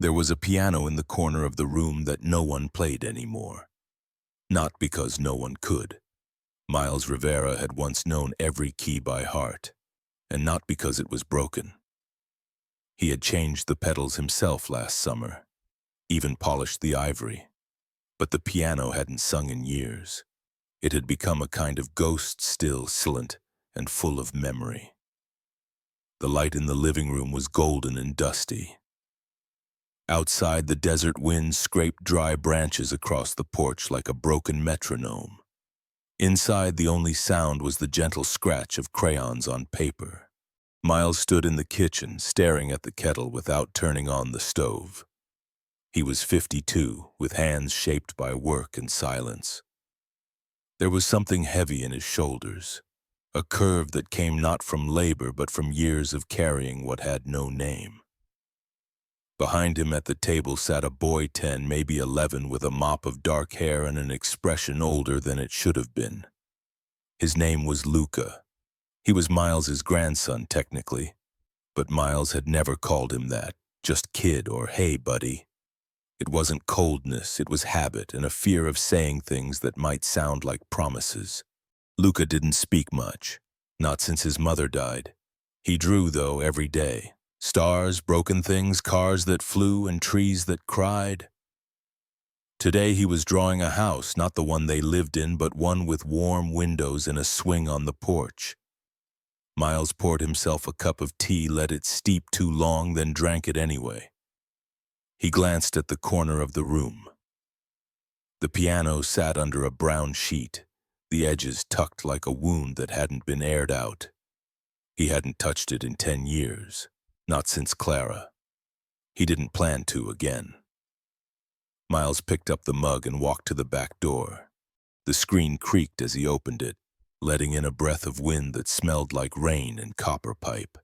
There was a piano in the corner of the room that no one played anymore. Not because no one could. Miles Rivera had once known every key by heart, and not because it was broken. He had changed the pedals himself last summer, even polished the ivory. But the piano hadn't sung in years. It had become a kind of ghost, still, silent, and full of memory. The light in the living room was golden and dusty. Outside, the desert wind scraped dry branches across the porch like a broken metronome. Inside, the only sound was the gentle scratch of crayons on paper. Miles stood in the kitchen, staring at the kettle without turning on the stove. He was 52, with hands shaped by work and silence. There was something heavy in his shoulders, a curve that came not from labor but from years of carrying what had no name. Behind him at the table sat a boy 10, maybe 11, with a mop of dark hair and an expression older than it should have been. His name was Luca. He was Miles's grandson, technically, but Miles had never called him that, just kid or hey, buddy. It wasn't coldness, it was habit and a fear of saying things that might sound like promises. Luca didn't speak much, not since his mother died. He drew, though, every day. Stars, broken things, cars that flew, and trees that cried. Today he was drawing a house, not the one they lived in, but one with warm windows and a swing on the porch. Miles poured himself a cup of tea, let it steep too long, then drank it anyway. He glanced at the corner of the room. The piano sat under a brown sheet, the edges tucked like a wound that hadn't been aired out. He hadn't touched it in 10 years. Not since Clara. He didn't plan to again. Miles picked up the mug and walked to the back door. The screen creaked as he opened it, letting in a breath of wind that smelled like rain and copper pipe.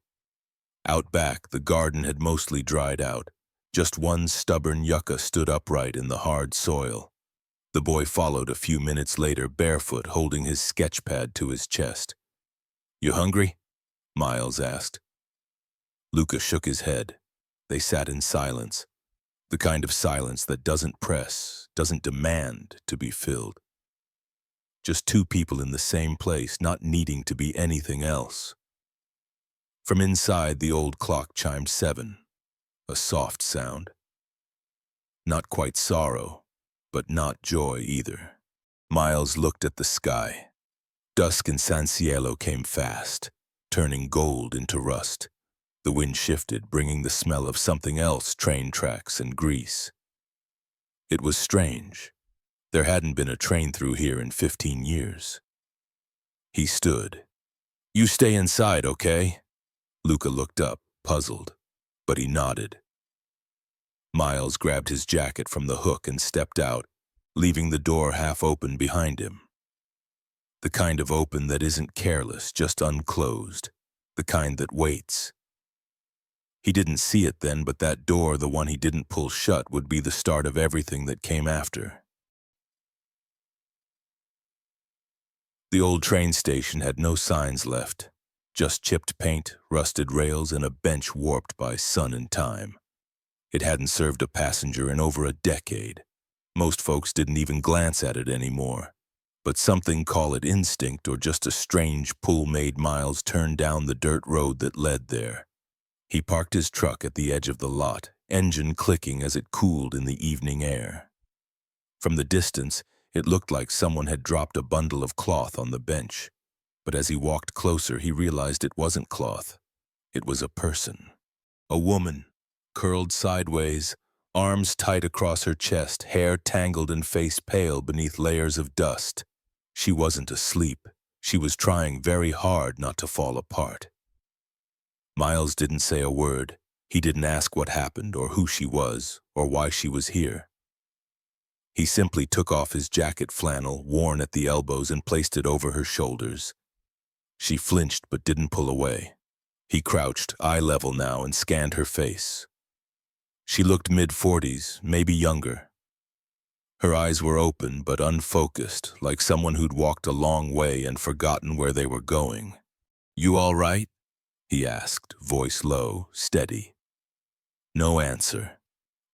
Out back, the garden had mostly dried out. Just one stubborn yucca stood upright in the hard soil. The boy followed a few minutes later, barefoot, holding his sketch pad to his chest. "You hungry?" Miles asked. Luca shook his head. They sat in silence, the kind of silence that doesn't press, doesn't demand to be filled. Just two people in the same place, not needing to be anything else. From inside, the old clock chimed 7, a soft sound. Not quite sorrow, but not joy either. Miles looked at the sky. Dusk in San Cielo came fast, turning gold into rust. The wind shifted, bringing the smell of something else, train tracks and grease. It was strange. There hadn't been a train through here in 15 years. He stood. "You stay inside, okay?" Luca looked up, puzzled, but he nodded. Miles grabbed his jacket from the hook and stepped out, leaving the door half open behind him. The kind of open that isn't careless, just unclosed. The kind that waits. He didn't see it then, but that door, the one he didn't pull shut, would be the start of everything that came after. The old train station had no signs left, just chipped paint, rusted rails, and a bench warped by sun and time. It hadn't served a passenger in over a decade. Most folks didn't even glance at it anymore. But something, call it instinct or just a strange pull, made Miles turn down the dirt road that led there. He parked his truck at the edge of the lot, engine clicking as it cooled in the evening air. From the distance, it looked like someone had dropped a bundle of cloth on the bench. But as he walked closer, he realized it wasn't cloth. It was a person. A woman, curled sideways, arms tight across her chest, hair tangled and face pale beneath layers of dust. She wasn't asleep. She was trying very hard not to fall apart. Miles didn't say a word. He didn't ask what happened or who she was or why she was here. He simply took off his jacket flannel, worn at the elbows, and placed it over her shoulders. She flinched but didn't pull away. He crouched, eye level now, and scanned her face. She looked mid-40s, maybe younger. Her eyes were open but unfocused, like someone who'd walked a long way and forgotten where they were going. "You all right?" he asked, voice low, steady. No answer.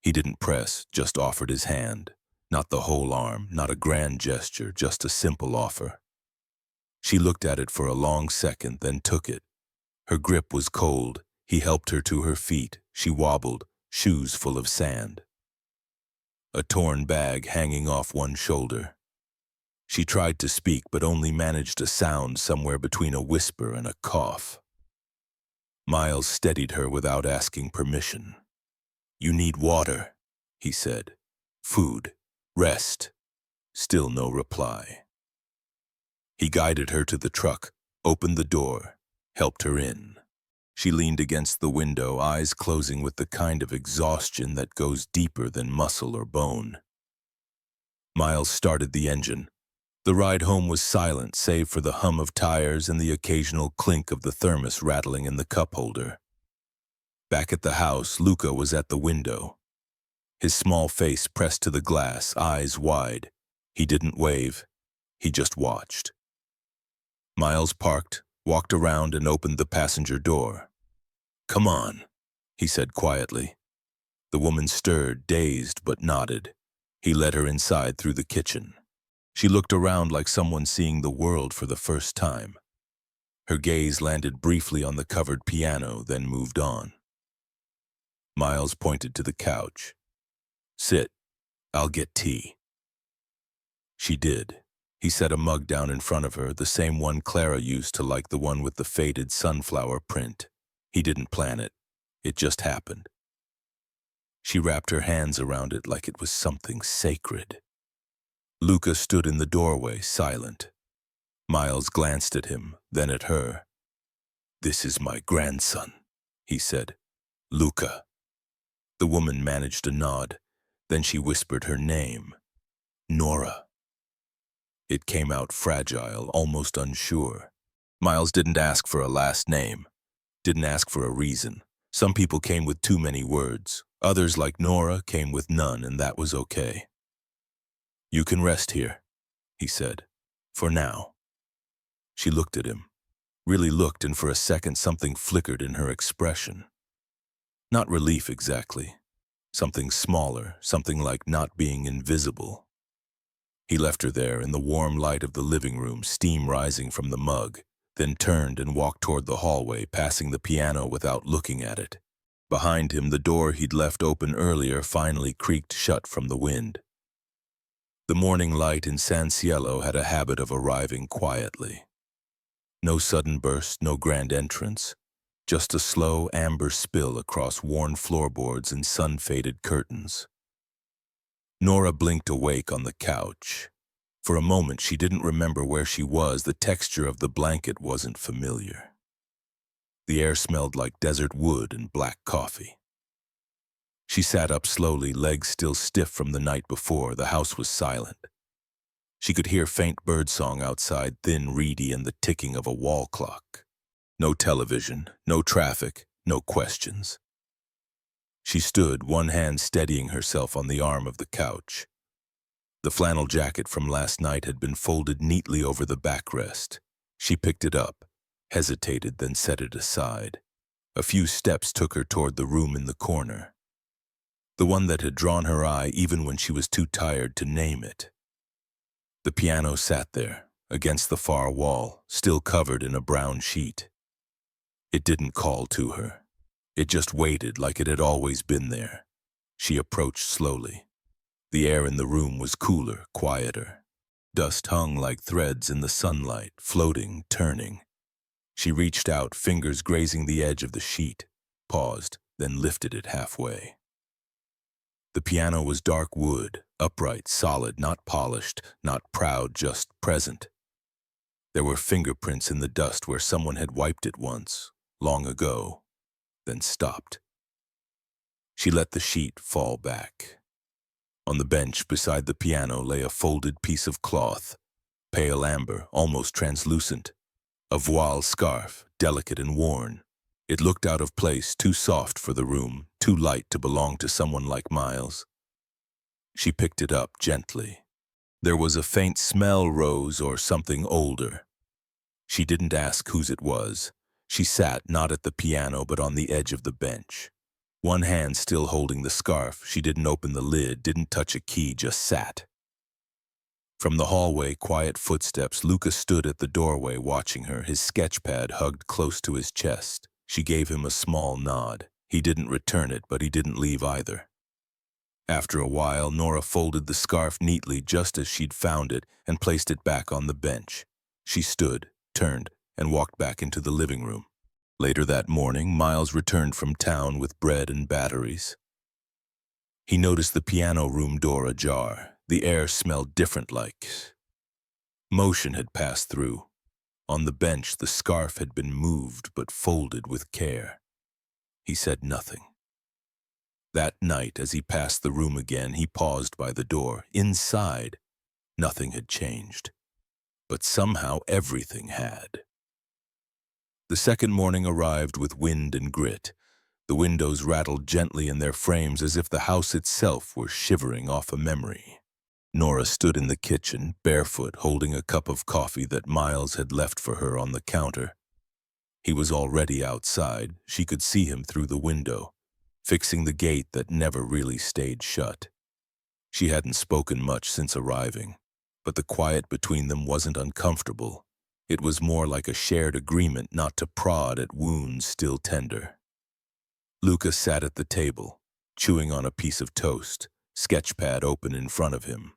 He didn't press, just offered his hand. Not the whole arm, not a grand gesture, just a simple offer. She looked at it for a long second, then took it. Her grip was cold. He helped her to her feet. She wobbled, shoes full of sand. A torn bag hanging off one shoulder. She tried to speak, but only managed a sound somewhere between a whisper and a cough. Miles steadied her without asking permission. "You need water," he said. "Food. Rest." Still no reply. He guided her to the truck, opened the door, helped her in. She leaned against the window, eyes closing with the kind of exhaustion that goes deeper than muscle or bone. Miles started the engine. The ride home was silent, save for the hum of tires and the occasional clink of the thermos rattling in the cup holder. Back at the house, Luca was at the window. His small face pressed to the glass, eyes wide. He didn't wave. He just watched. Miles parked, walked around, and opened the passenger door. "Come on," he said quietly. The woman stirred, dazed, but nodded. He led her inside through the kitchen. She looked around like someone seeing the world for the first time. Her gaze landed briefly on the covered piano, then moved on. Miles pointed to the couch. "Sit. I'll get tea." She did. He set a mug down in front of her, the same one Clara used to like, the one with the faded sunflower print. He didn't plan it. It just happened. She wrapped her hands around it like it was something sacred. Luca stood in the doorway, silent. Miles glanced at him, then at her. "This is my grandson," he said. "Luca." The woman managed a nod. Then she whispered her name. "Nora." It came out fragile, almost unsure. Miles didn't ask for a last name. Didn't ask for a reason. Some people came with too many words. Others, like Nora, came with none, and that was okay. "You can rest here," he said. "For now." She looked at him. Really looked, and for a second something flickered in her expression. Not relief exactly. Something smaller, something like not being invisible. He left her there in the warm light of the living room, steam rising from the mug, then turned and walked toward the hallway, passing the piano without looking at it. Behind him, the door he'd left open earlier finally creaked shut from the wind. The morning light in San Cielo had a habit of arriving quietly. No sudden burst, no grand entrance, just a slow amber spill across worn floorboards and sun-faded curtains. Nora blinked awake on the couch. For a moment, she didn't remember where she was. The texture of the blanket wasn't familiar. The air smelled like desert wood and black coffee. She sat up slowly, legs still stiff from the night before. The house was silent. She could hear faint birdsong outside, thin, reedy, and the ticking of a wall clock. No television, no traffic, no questions. She stood, one hand steadying herself on the arm of the couch. The flannel jacket from last night had been folded neatly over the backrest. She picked it up, hesitated, then set it aside. A few steps took her toward the room in the corner. The one that had drawn her eye even when she was too tired to name it. The piano sat there, against the far wall, still covered in a brown sheet. It didn't call to her. It just waited like it had always been there. She approached slowly. The air in the room was cooler, quieter. Dust hung like threads in the sunlight, floating, turning. She reached out, fingers grazing the edge of the sheet, paused, then lifted it halfway. The piano was dark wood, upright, solid, not polished, not proud, just present. There were fingerprints in the dust where someone had wiped it once, long ago, then stopped. She let the sheet fall back. On the bench beside the piano lay a folded piece of cloth, pale amber, almost translucent. A voile scarf, delicate and worn. It looked out of place, too soft for the room, too light to belong to someone like Miles. She picked it up gently. There was a faint smell, rose or something older. She didn't ask whose it was. She sat not at the piano but on the edge of the bench. One hand still holding the scarf, she didn't open the lid, didn't touch a key, just sat. From the hallway, quiet footsteps. Luca stood at the doorway watching her, his sketchpad hugged close to his chest. She gave him a small nod. He didn't return it, but he didn't leave either. After a while, Nora folded the scarf neatly just as she'd found it and placed it back on the bench. She stood, turned, and walked back into the living room. Later that morning, Miles returned from town with bread and batteries. He noticed the piano room door ajar. The air smelled different, like motion had passed through. On the bench, the scarf had been moved but folded with care. He said nothing. That night, as he passed the room again, he paused by the door. Inside, nothing had changed. But somehow everything had. The second morning arrived with wind and grit. The windows rattled gently in their frames as if the house itself were shivering off a memory. Nora stood in the kitchen, barefoot, holding a cup of coffee that Miles had left for her on the counter. He was already outside. She could see him through the window, fixing the gate that never really stayed shut. She hadn't spoken much since arriving, but the quiet between them wasn't uncomfortable. It was more like a shared agreement not to prod at wounds still tender. Luca sat at the table, chewing on a piece of toast, sketchpad open in front of him.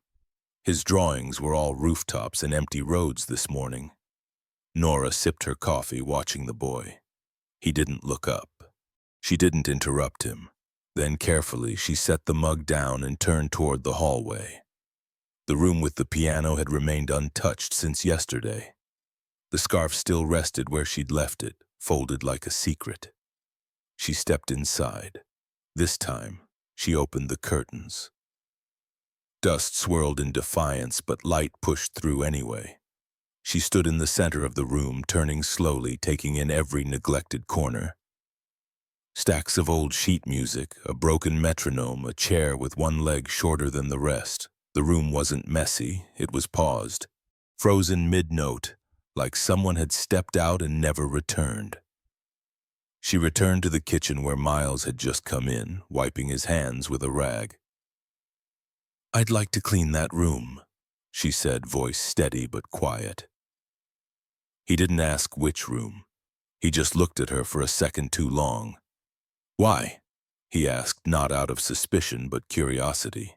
His drawings were all rooftops and empty roads this morning. Nora sipped her coffee, watching the boy. He didn't look up. She didn't interrupt him. Then carefully she set the mug down and turned toward the hallway. The room with the piano had remained untouched since yesterday. The scarf still rested where she'd left it, folded like a secret. She stepped inside. This time, she opened the curtains. Dust swirled in defiance, but light pushed through anyway. She stood in the center of the room, turning slowly, taking in every neglected corner. Stacks of old sheet music, a broken metronome, a chair with one leg shorter than the rest. The room wasn't messy, it was paused, frozen mid-note, like someone had stepped out and never returned. She returned to the kitchen where Miles had just come in, wiping his hands with a rag. "I'd like to clean that room," she said, voice steady but quiet. He didn't ask which room. He just looked at her for a second too long. "Why?" he asked, not out of suspicion but curiosity.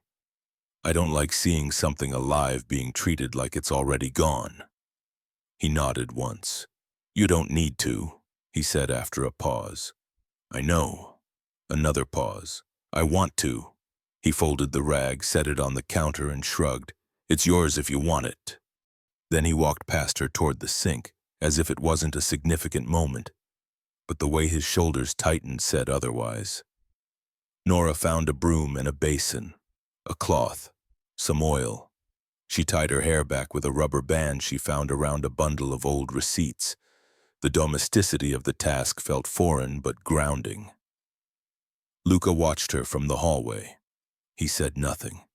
"I don't like seeing something alive being treated like it's already gone." He nodded once. "You don't need to," he said after a pause. "I know." Another pause. "I want to." He folded the rag, set it on the counter, and shrugged. "It's yours if you want it." Then he walked past her toward the sink, as if it wasn't a significant moment. But the way his shoulders tightened said otherwise. Nora found a broom and a basin, a cloth, some oil. She tied her hair back with a rubber band she found around a bundle of old receipts. The domesticity of the task felt foreign but grounding. Luca watched her from the hallway. He said nothing,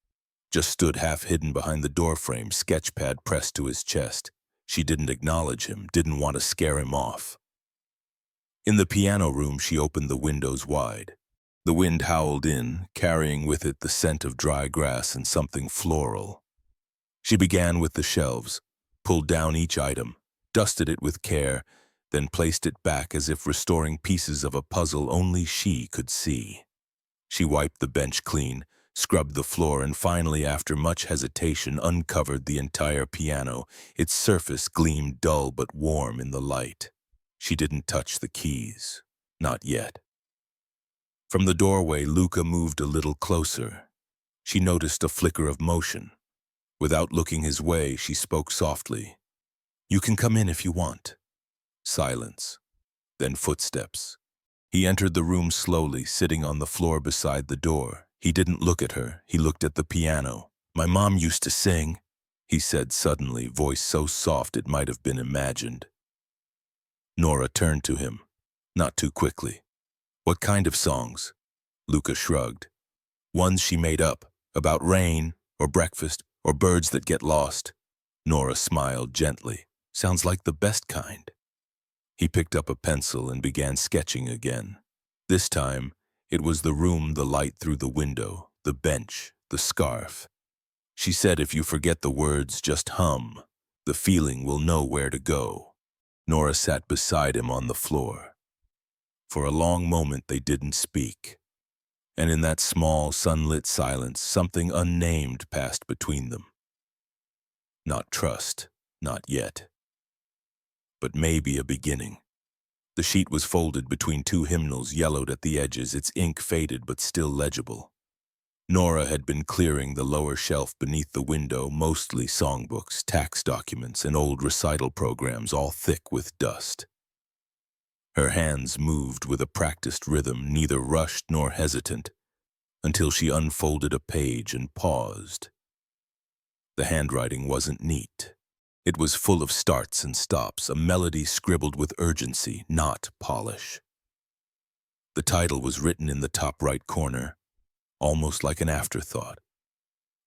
just stood half hidden behind the doorframe, sketchpad pressed to his chest. She didn't acknowledge him, didn't want to scare him off. In the piano room, she opened the windows wide. The wind howled in, carrying with it the scent of dry grass and something floral. She began with the shelves, pulled down each item, dusted it with care, then placed it back as if restoring pieces of a puzzle only she could see. She wiped the bench clean, scrubbed the floor, and finally, after much hesitation, uncovered the entire piano. Its surface gleamed dull but warm in the light. She didn't touch the keys. Not yet. From the doorway, Luca moved a little closer. She noticed a flicker of motion. Without looking his way, she spoke softly. "You can come in if you want." Silence. Then footsteps. He entered the room slowly, sitting on the floor beside the door. He didn't look at her. He looked at the piano. "My mom used to sing," he said suddenly, voice so soft it might have been imagined. Nora turned to him. Not too quickly. "What kind of songs?" Luca shrugged. "Ones she made up, about rain, or breakfast, or birds that get lost." Nora smiled gently. "Sounds like the best kind." He picked up a pencil and began sketching again. This time, It was the room, the light through the window, the bench, the scarf. She said if you forget the words, just hum. The feeling will know where to go. Nora sat beside him on the floor. For a long moment they didn't speak. And in that small, sunlit silence, something unnamed passed between them. Not trust, not yet. But maybe a beginning. The sheet was folded between two hymnals, yellowed at the edges, its ink faded but still legible. Nora had been clearing the lower shelf beneath the window, mostly songbooks, tax documents, and old recital programs, all thick with dust. Her hands moved with a practiced rhythm, neither rushed nor hesitant, until she unfolded a page and paused. The handwriting wasn't neat. It was full of starts and stops, a melody scribbled with urgency, not polish. The title was written in the top right corner, almost like an afterthought.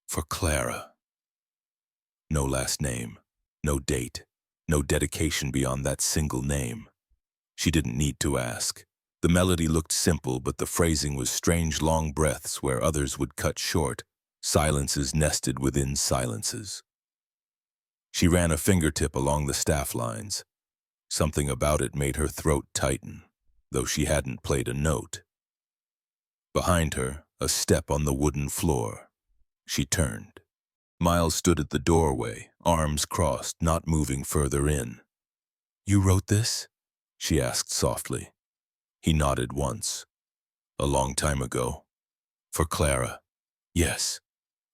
For Clara. No last name, no date, no dedication beyond that single name. She didn't need to ask. The melody looked simple, but the phrasing was strange long breaths where others would cut short, silences nested within silences. She ran a fingertip along the staff lines. Something about it made her throat tighten, though she hadn't played a note. Behind her, a step on the wooden floor. She turned. Miles stood at the doorway, arms crossed, not moving further in. "You wrote this?" she asked softly. He nodded once. "A long time ago. For Clara." "Yes."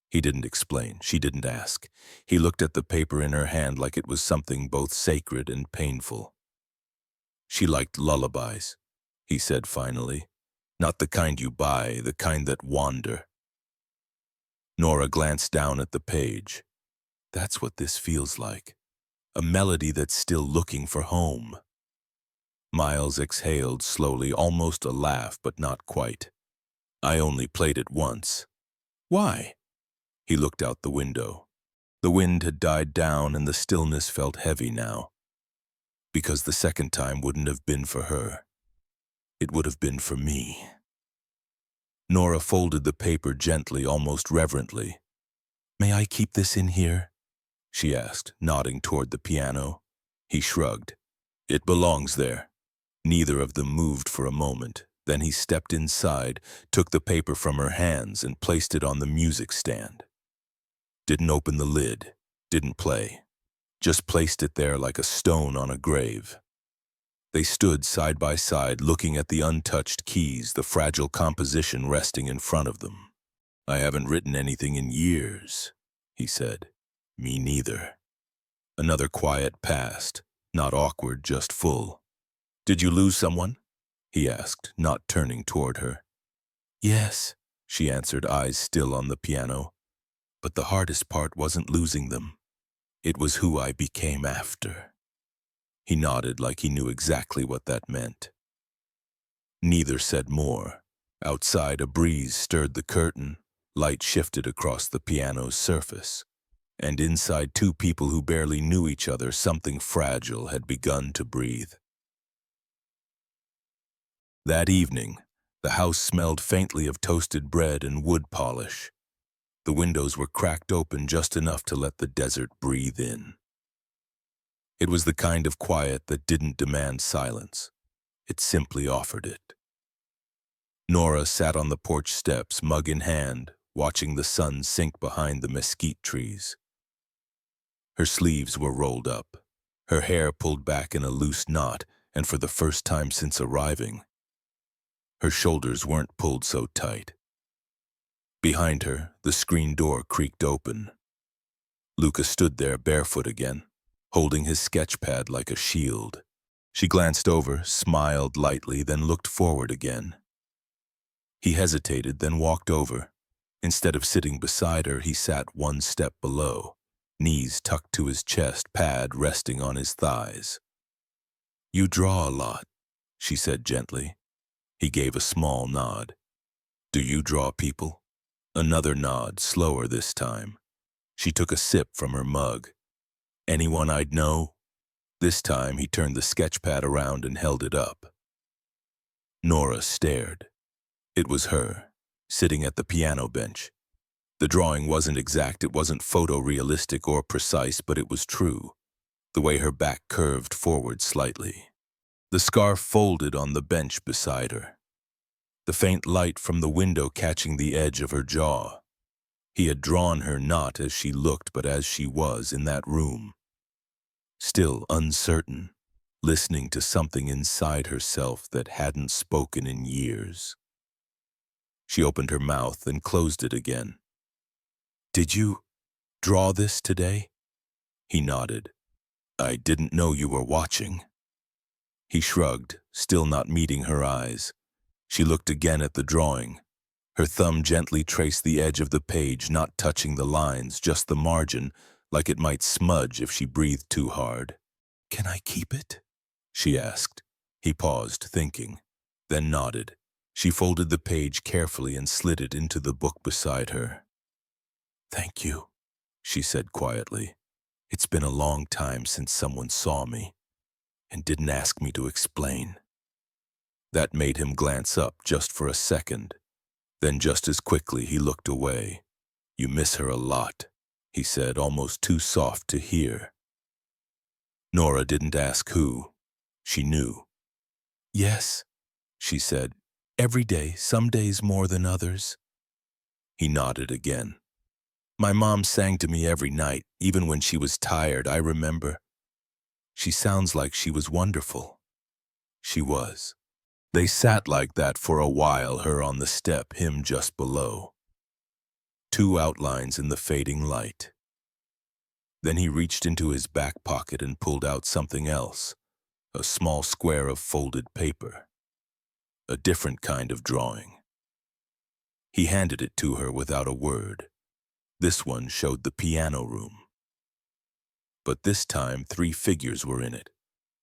He didn't explain. She didn't ask. He looked at the paper in her hand like it was something both sacred and painful. "She liked lullabies," he said finally. "Not the kind you buy, the kind that wander." Nora glanced down at the page. That's what this feels like. A melody that's still looking for home. Miles exhaled slowly, almost a laugh, but not quite. "I only played it once." "Why?" He looked out the window. The wind had died down and the stillness felt heavy now. "Because the second time wouldn't have been for her. It would have been for me." Nora folded the paper gently, almost reverently. "May I keep this in here?" she asked, nodding toward the piano. He shrugged. "It belongs there." Neither of them moved for a moment. Then he stepped inside, took the paper from her hands, and placed it on the music stand. Didn't open the lid, didn't play. Just placed it there like a stone on a grave. They stood side by side, looking at the untouched keys, the fragile composition resting in front of them. "I haven't written anything in years," he said. "Me neither." Another quiet passed, not awkward, just full. "Did you lose someone?" he asked, not turning toward her. "Yes," she answered, eyes still on the piano. "But the hardest part wasn't losing them. It was who I became after." He nodded like he knew exactly what that meant. Neither said more. Outside, a breeze stirred the curtain. Light shifted across the piano's surface. And inside, two people who barely knew each other, something fragile had begun to breathe. That evening, the house smelled faintly of toasted bread and wood polish. The windows were cracked open just enough to let the desert breathe in. It was the kind of quiet that didn't demand silence. It simply offered it. Nora sat on the porch steps, mug in hand, watching the sun sink behind the mesquite trees. Her sleeves were rolled up, her hair pulled back in a loose knot, and for the first time since arriving, her shoulders weren't pulled so tight. Behind her, the screen door creaked open. Luca stood there barefoot again, holding his sketch pad like a shield. She glanced over, smiled lightly, then looked forward again. He hesitated, then walked over. Instead of sitting beside her, he sat one step below, knees tucked to his chest, pad resting on his thighs. "You draw a lot," she said gently. He gave a small nod. "Do you draw people?" Another nod, slower this time. She took a sip from her mug. "Anyone I'd know?" This time he turned the sketch pad around and held it up. Nora stared. It was her, sitting at the piano bench. The drawing wasn't exact, it wasn't photorealistic or precise, but it was true, the way her back curved forward slightly. The scarf folded on the bench beside her, the faint light from the window catching the edge of her jaw. He had drawn her not as she looked, but as she was in that room. Still uncertain, listening to something inside herself that hadn't spoken in years. She opened her mouth and closed it again. "Did you draw this today?" He nodded. "I didn't know you were watching." He shrugged, still not meeting her eyes. She looked again at the drawing. Her thumb gently traced the edge of the page, not touching the lines, just the margin, like it might smudge if she breathed too hard. "Can I keep it?" she asked. He paused, thinking, then nodded. She folded the page carefully and slid it into the book beside her. "Thank you," she said quietly. "It's been a long time since someone saw me and didn't ask me to explain." That made him glance up just for a second. Then just as quickly he looked away. "You miss her a lot," he said, almost too soft to hear. Nora didn't ask who. She knew. "Yes," she said. "Every day, some days more than others." He nodded again. "My mom sang to me every night, even when she was tired, I remember. She sounds like she was wonderful." She was. They sat like that for a while, her on the step, him just below. Two outlines in the fading light. Then he reached into his back pocket and pulled out something else, a small square of folded paper. A different kind of drawing. He handed it to her without a word. This one showed the piano room. But this time 3 figures were in it.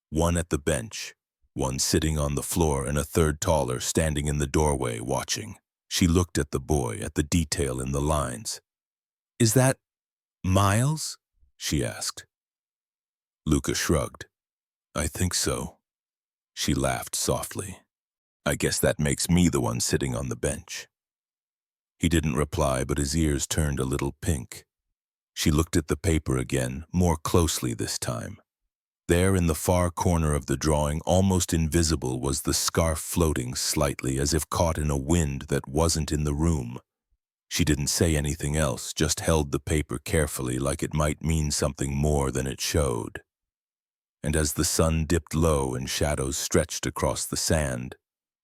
One at the bench, one sitting on the floor, and a third taller, standing in the doorway, watching. She looked at the boy, at the detail in the lines. "Is that Miles?" she asked. Luca shrugged. "I think so." She laughed softly. "I guess that makes me the one sitting on the bench." He didn't reply, but his ears turned a little pink. She looked at the paper again, more closely this time. There in the far corner of the drawing, almost invisible, was the scarf floating slightly, as if caught in a wind that wasn't in the room. She didn't say anything else, just held the paper carefully, like it might mean something more than it showed. And as the sun dipped low and shadows stretched across the sand,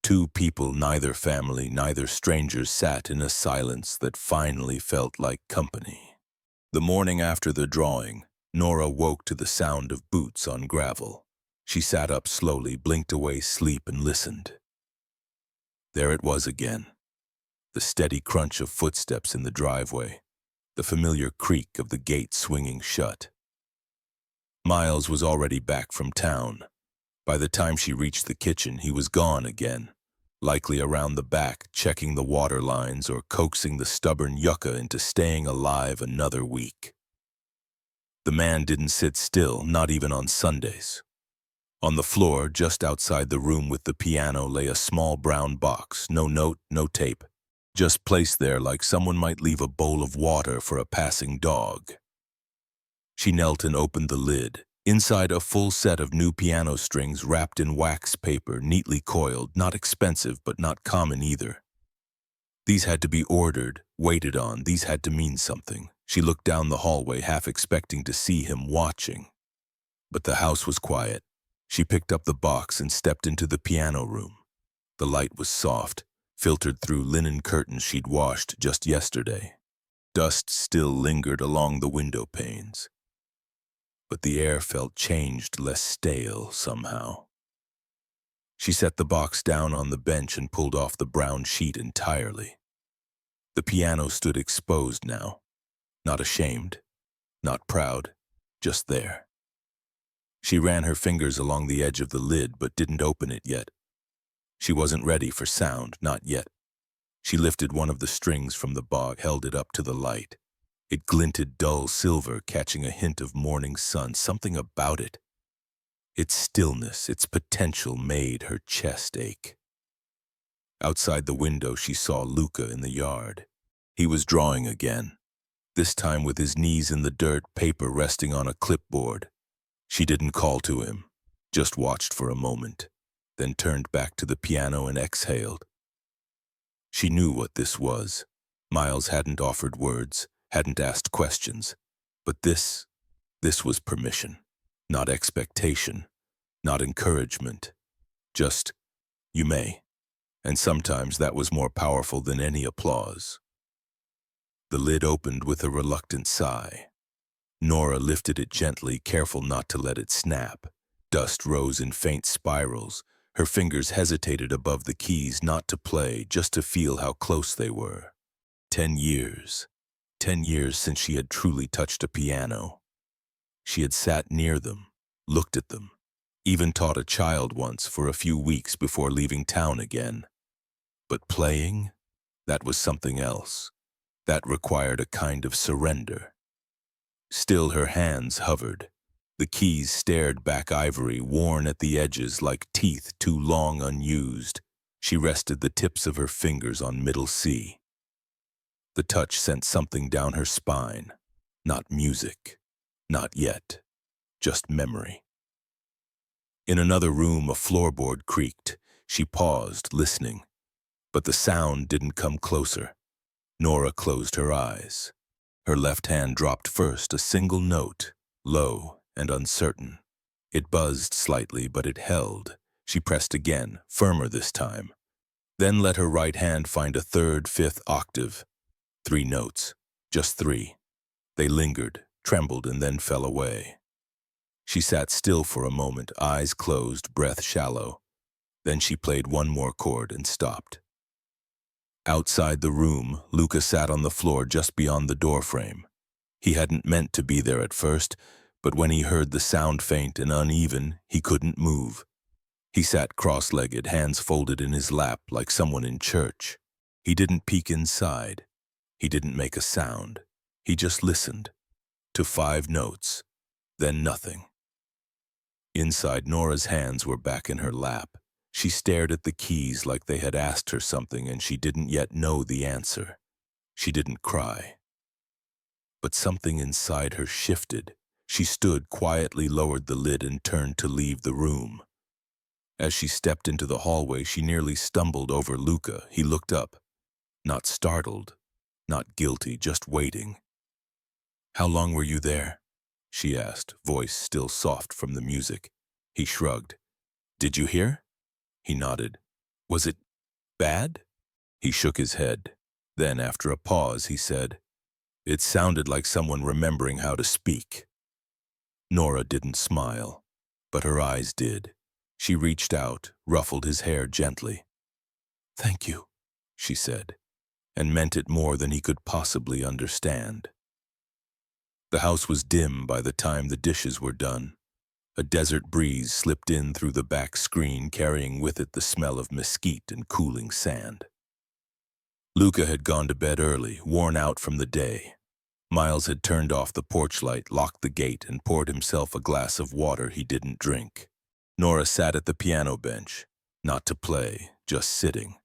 2 people, neither family, neither strangers, sat in a silence that finally felt like company. The morning after the drawing, Nora woke to the sound of boots on gravel. She sat up slowly, blinked away sleep, and listened. There it was again. The steady crunch of footsteps in the driveway, the familiar creak of the gate swinging shut. Miles was already back from town. By the time she reached the kitchen, he was gone again, likely around the back, checking the water lines or coaxing the stubborn yucca into staying alive another week. The man didn't sit still, not even on Sundays. On the floor, just outside the room with the piano, lay a small brown box, no note, no tape, just placed there like someone might leave a bowl of water for a passing dog. She knelt and opened the lid. Inside, a full set of new piano strings wrapped in wax paper, neatly coiled, not expensive but not common either. These had to be ordered, waited on, these had to mean something. She looked down the hallway, half expecting to see him watching. But the house was quiet. She picked up the box and stepped into the piano room. The light was soft, filtered through linen curtains she'd washed just yesterday. Dust still lingered along the window panes, but the air felt changed, less stale somehow. She set the box down on the bench and pulled off the brown sheet entirely. The piano stood exposed now, not ashamed, not proud, just there. She ran her fingers along the edge of the lid but didn't open it yet. She wasn't ready for sound, not yet. She lifted one of the strings from the box, held it up to the light. It glinted dull silver, catching a hint of morning sun, something about it. Its stillness, its potential made her chest ache. Outside the window, she saw Luca in the yard. He was drawing again, this time with his knees in the dirt, paper resting on a clipboard. She didn't call to him, just watched for a moment, then turned back to the piano and exhaled. She knew what this was. Miles hadn't offered words, hadn't asked questions. But this was permission, not expectation, not encouragement. Just, you may. And sometimes that was more powerful than any applause. The lid opened with a reluctant sigh. Nora lifted it gently, careful not to let it snap. Dust rose in faint spirals. Her fingers hesitated above the keys, not to play, just to feel how close they were. 10 years. 10 years since she had truly touched a piano. She had sat near them, looked at them, even taught a child once for a few weeks before leaving town again. But playing? That was something else. That required a kind of surrender. Still her hands hovered. The keys stared back ivory, worn at the edges like teeth too long unused. She rested the tips of her fingers on middle C. The touch sent something down her spine. Not music. Not yet. Just memory. In another room, a floorboard creaked. She paused, listening. But the sound didn't come closer. Nora closed her eyes. Her left hand dropped first, a single note, low and uncertain. It buzzed slightly, but it held. She pressed again, firmer this time. Then let her right hand find a third, fifth octave. 3 notes, just 3. They lingered, trembled, and then fell away. She sat still for a moment, eyes closed, breath shallow. Then she played one more chord and stopped. Outside the room, Luca sat on the floor just beyond the doorframe. He hadn't meant to be there at first, but when he heard the sound faint and uneven, he couldn't move. He sat cross-legged, hands folded in his lap like someone in church. He didn't peek inside. He didn't make a sound. He just listened. To 5 notes, then nothing. Inside, Nora's hands were back in her lap. She stared at the keys like they had asked her something and she didn't yet know the answer. She didn't cry. But something inside her shifted. She stood, quietly lowered the lid and turned to leave the room. As she stepped into the hallway, she nearly stumbled over Luca. He looked up. Not startled, not guilty, just waiting. "How long were you there?" she asked, voice still soft from the music. He shrugged. "Did you hear?" He nodded. "Was it bad?" He shook his head. Then, after a pause, he said, "It sounded like someone remembering how to speak." Nora didn't smile, but her eyes did. She reached out, ruffled his hair gently. "Thank you," she said, and meant it more than he could possibly understand. The house was dim by the time the dishes were done. A desert breeze slipped in through the back screen, carrying with it the smell of mesquite and cooling sand. Luca had gone to bed early, worn out from the day. Miles had turned off the porch light, locked the gate, and poured himself a glass of water he didn't drink. Nora sat at the piano bench, not to play, just sitting.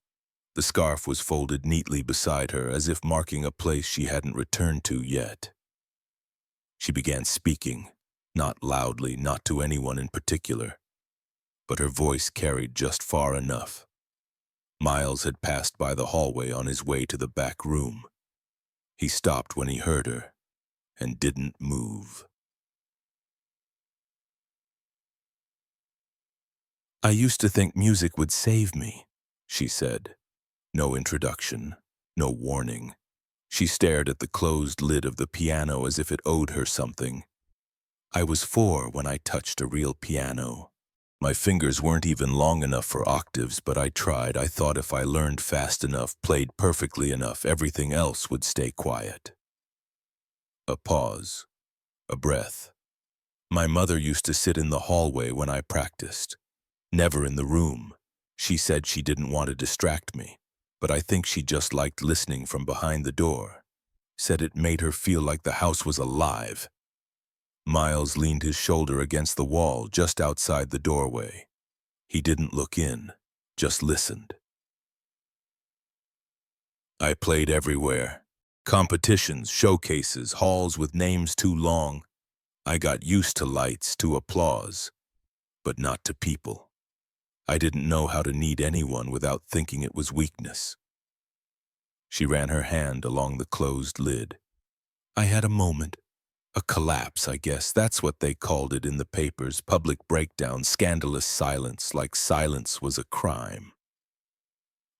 The scarf was folded neatly beside her, as if marking a place she hadn't returned to yet. She began speaking, not loudly, not to anyone in particular, but her voice carried just far enough. Miles had passed by the hallway on his way to the back room. He stopped when he heard her, and didn't move. "I used to think music would save me," she said. No introduction, no warning. She stared at the closed lid of the piano as if it owed her something. "I was 4 when I touched a real piano. My fingers weren't even long enough for octaves, but I tried. I thought if I learned fast enough, played perfectly enough, everything else would stay quiet." A pause. A breath. "My mother used to sit in the hallway when I practiced. Never in the room. She said she didn't want to distract me, but I think she just liked listening from behind the door. Said it made her feel like the house was alive." Miles leaned his shoulder against the wall just outside the doorway. He didn't look in, just listened. I played everywhere. Competitions, showcases, halls with names too long. I got used to lights, to applause, but not to people. I didn't know how to need anyone without thinking it was weakness. She ran her hand along the closed lid. I had a moment. A collapse, I guess. That's what they called it in the papers. Public breakdown, scandalous silence, like silence was a crime.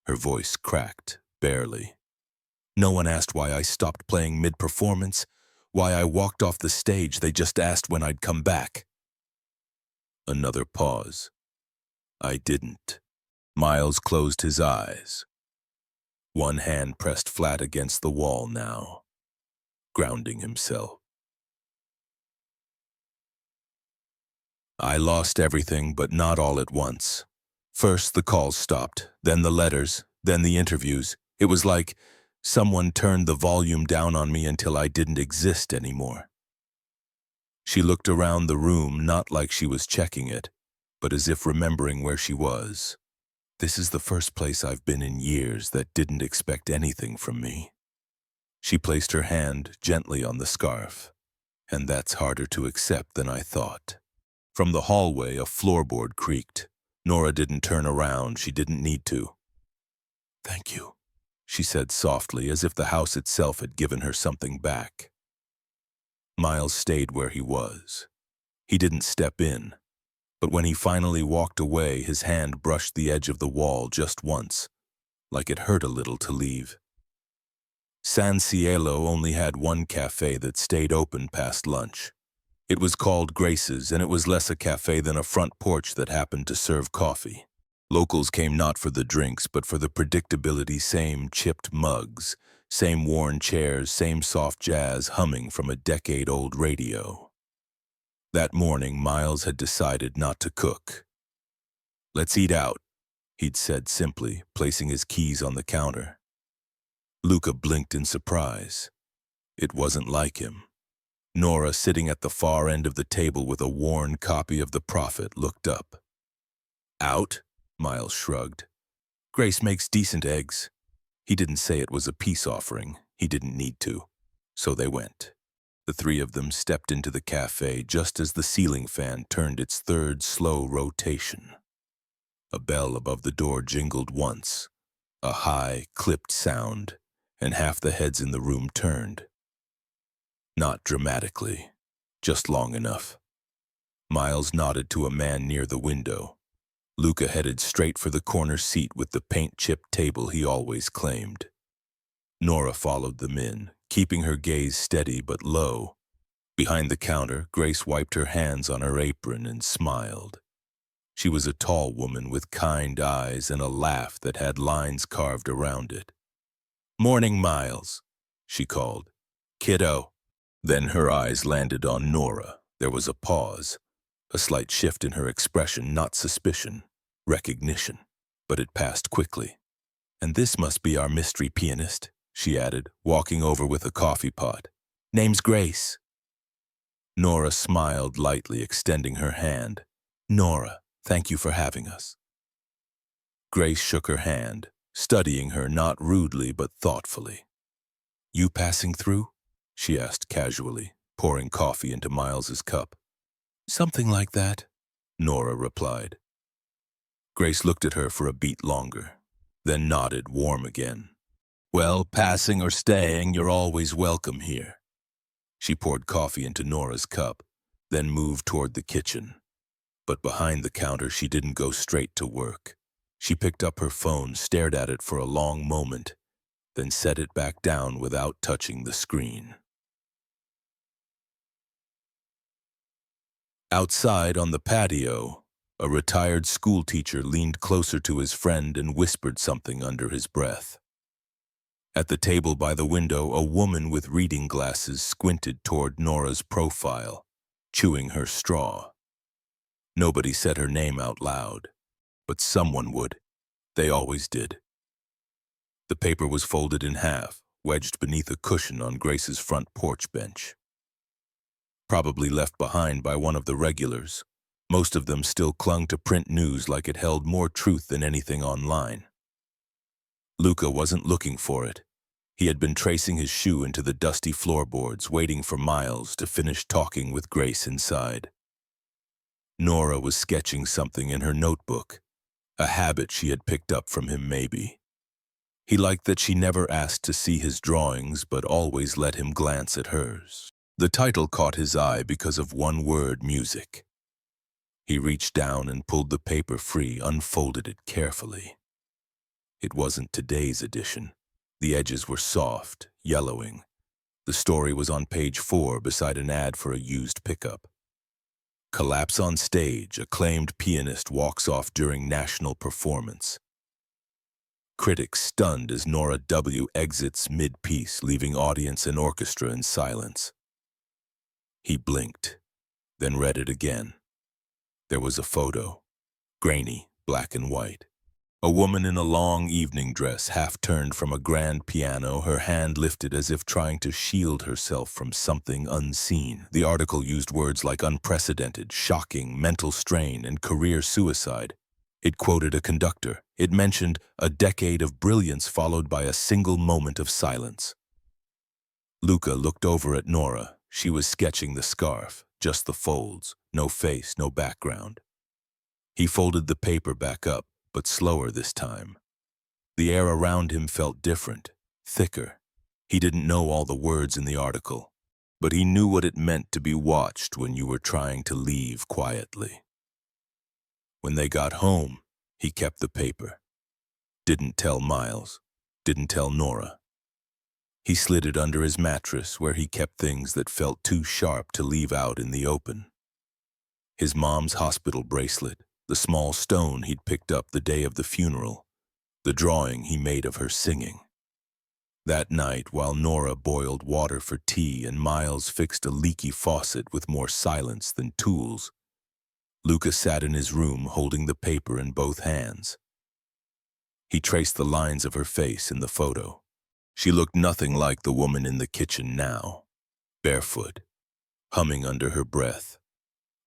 Her voice cracked, barely. No one asked why I stopped playing mid-performance, why I walked off the stage. They just asked when I'd come back. Another pause. I didn't. Miles closed his eyes. One hand pressed flat against the wall now, grounding himself. I lost everything, but not all at once. First, the calls stopped, then the letters, then the interviews. It was like someone turned the volume down on me until I didn't exist anymore. She looked around the room, not like she was checking it, but as if remembering where she was. This is the first place I've been in years that didn't expect anything from me. She placed her hand gently on the scarf, and that's harder to accept than I thought. From the hallway, a floorboard creaked. Nora didn't turn around. She didn't need to. "Thank you," she said softly, as if the house itself had given her something back. Miles stayed where he was. He didn't step in, but when he finally walked away, his hand brushed the edge of the wall just once, like it hurt a little to leave. San Cielo only had one cafe that stayed open past lunch. It was called Grace's, and it was less a cafe than a front porch that happened to serve coffee. Locals came not for the drinks, but for the predictability. Same chipped mugs, same worn chairs, same soft jazz humming from a decade-old radio. That morning, Miles had decided not to cook. "Let's eat out," he'd said simply, placing his keys on the counter. Luca blinked in surprise. It wasn't like him. Nora, sitting at the far end of the table with a worn copy of The Prophet, looked up. "Out?" Miles shrugged. "Grace makes decent eggs." He didn't say it was a peace offering. He didn't need to. So they went. The three of them stepped into the cafe just as the ceiling fan turned its third slow rotation. A bell above the door jingled once, a high, clipped sound, and half the heads in the room turned. Not dramatically, just long enough. Miles nodded to a man near the window. Luca headed straight for the corner seat with the paint-chipped table he always claimed. Nora followed them in, keeping her gaze steady but low. Behind the counter, Grace wiped her hands on her apron and smiled. She was a tall woman with kind eyes and a laugh that had lines carved around it. "Morning, Miles," she called. "Kiddo." Then her eyes landed on Nora. There was a pause, a slight shift in her expression, not suspicion, recognition, but it passed quickly. "And this must be our mystery pianist," she added, walking over with a coffee pot. "Name's Grace." Nora smiled lightly, extending her hand. "Nora, thank you for having us." Grace shook her hand, studying her not rudely but thoughtfully. "You passing through?" she asked casually, pouring coffee into Miles's cup. "Something like that," Nora replied. Grace looked at her for a beat longer, then nodded, warm again. "Well, passing or staying, you're always welcome here." She poured coffee into Nora's cup, then moved toward the kitchen. But behind the counter, she didn't go straight to work. She picked up her phone, stared at it for a long moment, then set it back down without touching the screen. Outside on the patio, a retired schoolteacher leaned closer to his friend and whispered something under his breath. At the table by the window, a woman with reading glasses squinted toward Nora's profile, chewing her straw. Nobody said her name out loud, but someone would. They always did. The paper was folded in half, wedged beneath a cushion on Grace's front porch bench. Probably left behind by one of the regulars. Most of them still clung to print news like it held more truth than anything online. Luca wasn't looking for it. He had been tracing his shoe into the dusty floorboards, waiting for Miles to finish talking with Grace inside. Nora was sketching something in her notebook, a habit she had picked up from him maybe. He liked that she never asked to see his drawings but always let him glance at hers. The title caught his eye because of one word: music. He reached down and pulled the paper free, unfolded it carefully. It wasn't today's edition. The edges were soft, yellowing. The story was on page 4 beside an ad for a used pickup. Collapse on stage, acclaimed pianist walks off during national performance. Critics stunned as Nora W. exits mid-piece, leaving audience and orchestra in silence. He blinked, then read it again. There was a photo, grainy, black and white. A woman in a long evening dress, half turned from a grand piano, her hand lifted as if trying to shield herself from something unseen. The article used words like unprecedented, shocking, mental strain, and career suicide. It quoted a conductor. It mentioned a decade of brilliance followed by a single moment of silence. Luca looked over at Nora. She was sketching the scarf, just the folds, no face, no background. He folded the paper back up, but slower this time. The air around him felt different, thicker. He didn't know all the words in the article, but he knew what it meant to be watched when you were trying to leave quietly. When they got home, he kept the paper. Didn't tell Miles, didn't tell Nora. He slid it under his mattress where he kept things that felt too sharp to leave out in the open. His mom's hospital bracelet, the small stone he'd picked up the day of the funeral, the drawing he made of her singing. That night, while Nora boiled water for tea and Miles fixed a leaky faucet with more silence than tools, Luca sat in his room holding the paper in both hands. He traced the lines of her face in the photo. She looked nothing like the woman in the kitchen now, barefoot, humming under her breath.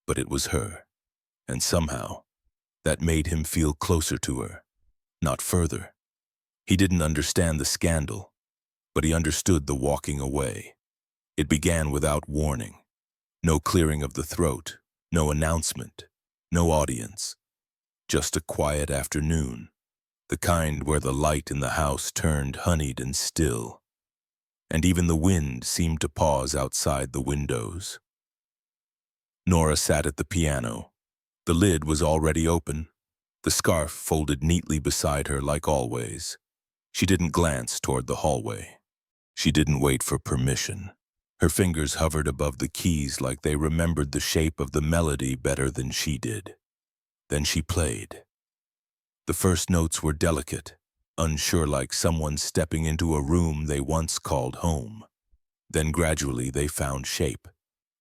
But it was her, and somehow, that made him feel closer to her, not further. He didn't understand the scandal, but he understood the walking away. It began without warning. No clearing of the throat, no announcement, no audience. Just a quiet afternoon, the kind where the light in the house turned honeyed and still, and even the wind seemed to pause outside the windows. Nora sat at the piano. The lid was already open, the scarf folded neatly beside her like always. She didn't glance toward the hallway. She didn't wait for permission. Her fingers hovered above the keys like they remembered the shape of the melody better than she did. Then she played. The first notes were delicate, unsure, like someone stepping into a room they once called home. Then gradually they found shape.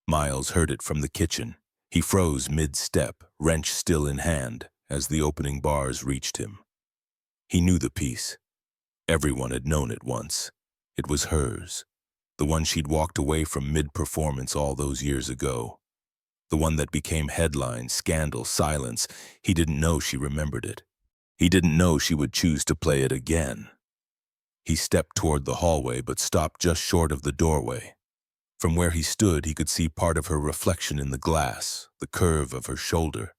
Miles heard it from the kitchen. He froze mid-step, wrench still in hand, as the opening bars reached him. He knew the piece. Everyone had known it once. It was hers, the one she'd walked away from mid-performance all those years ago. The one that became headlines, scandal, silence. He didn't know she remembered it. He didn't know she would choose to play it again. He stepped toward the hallway but stopped just short of the doorway. From where he stood, he could see part of her reflection in the glass, the curve of her shoulder,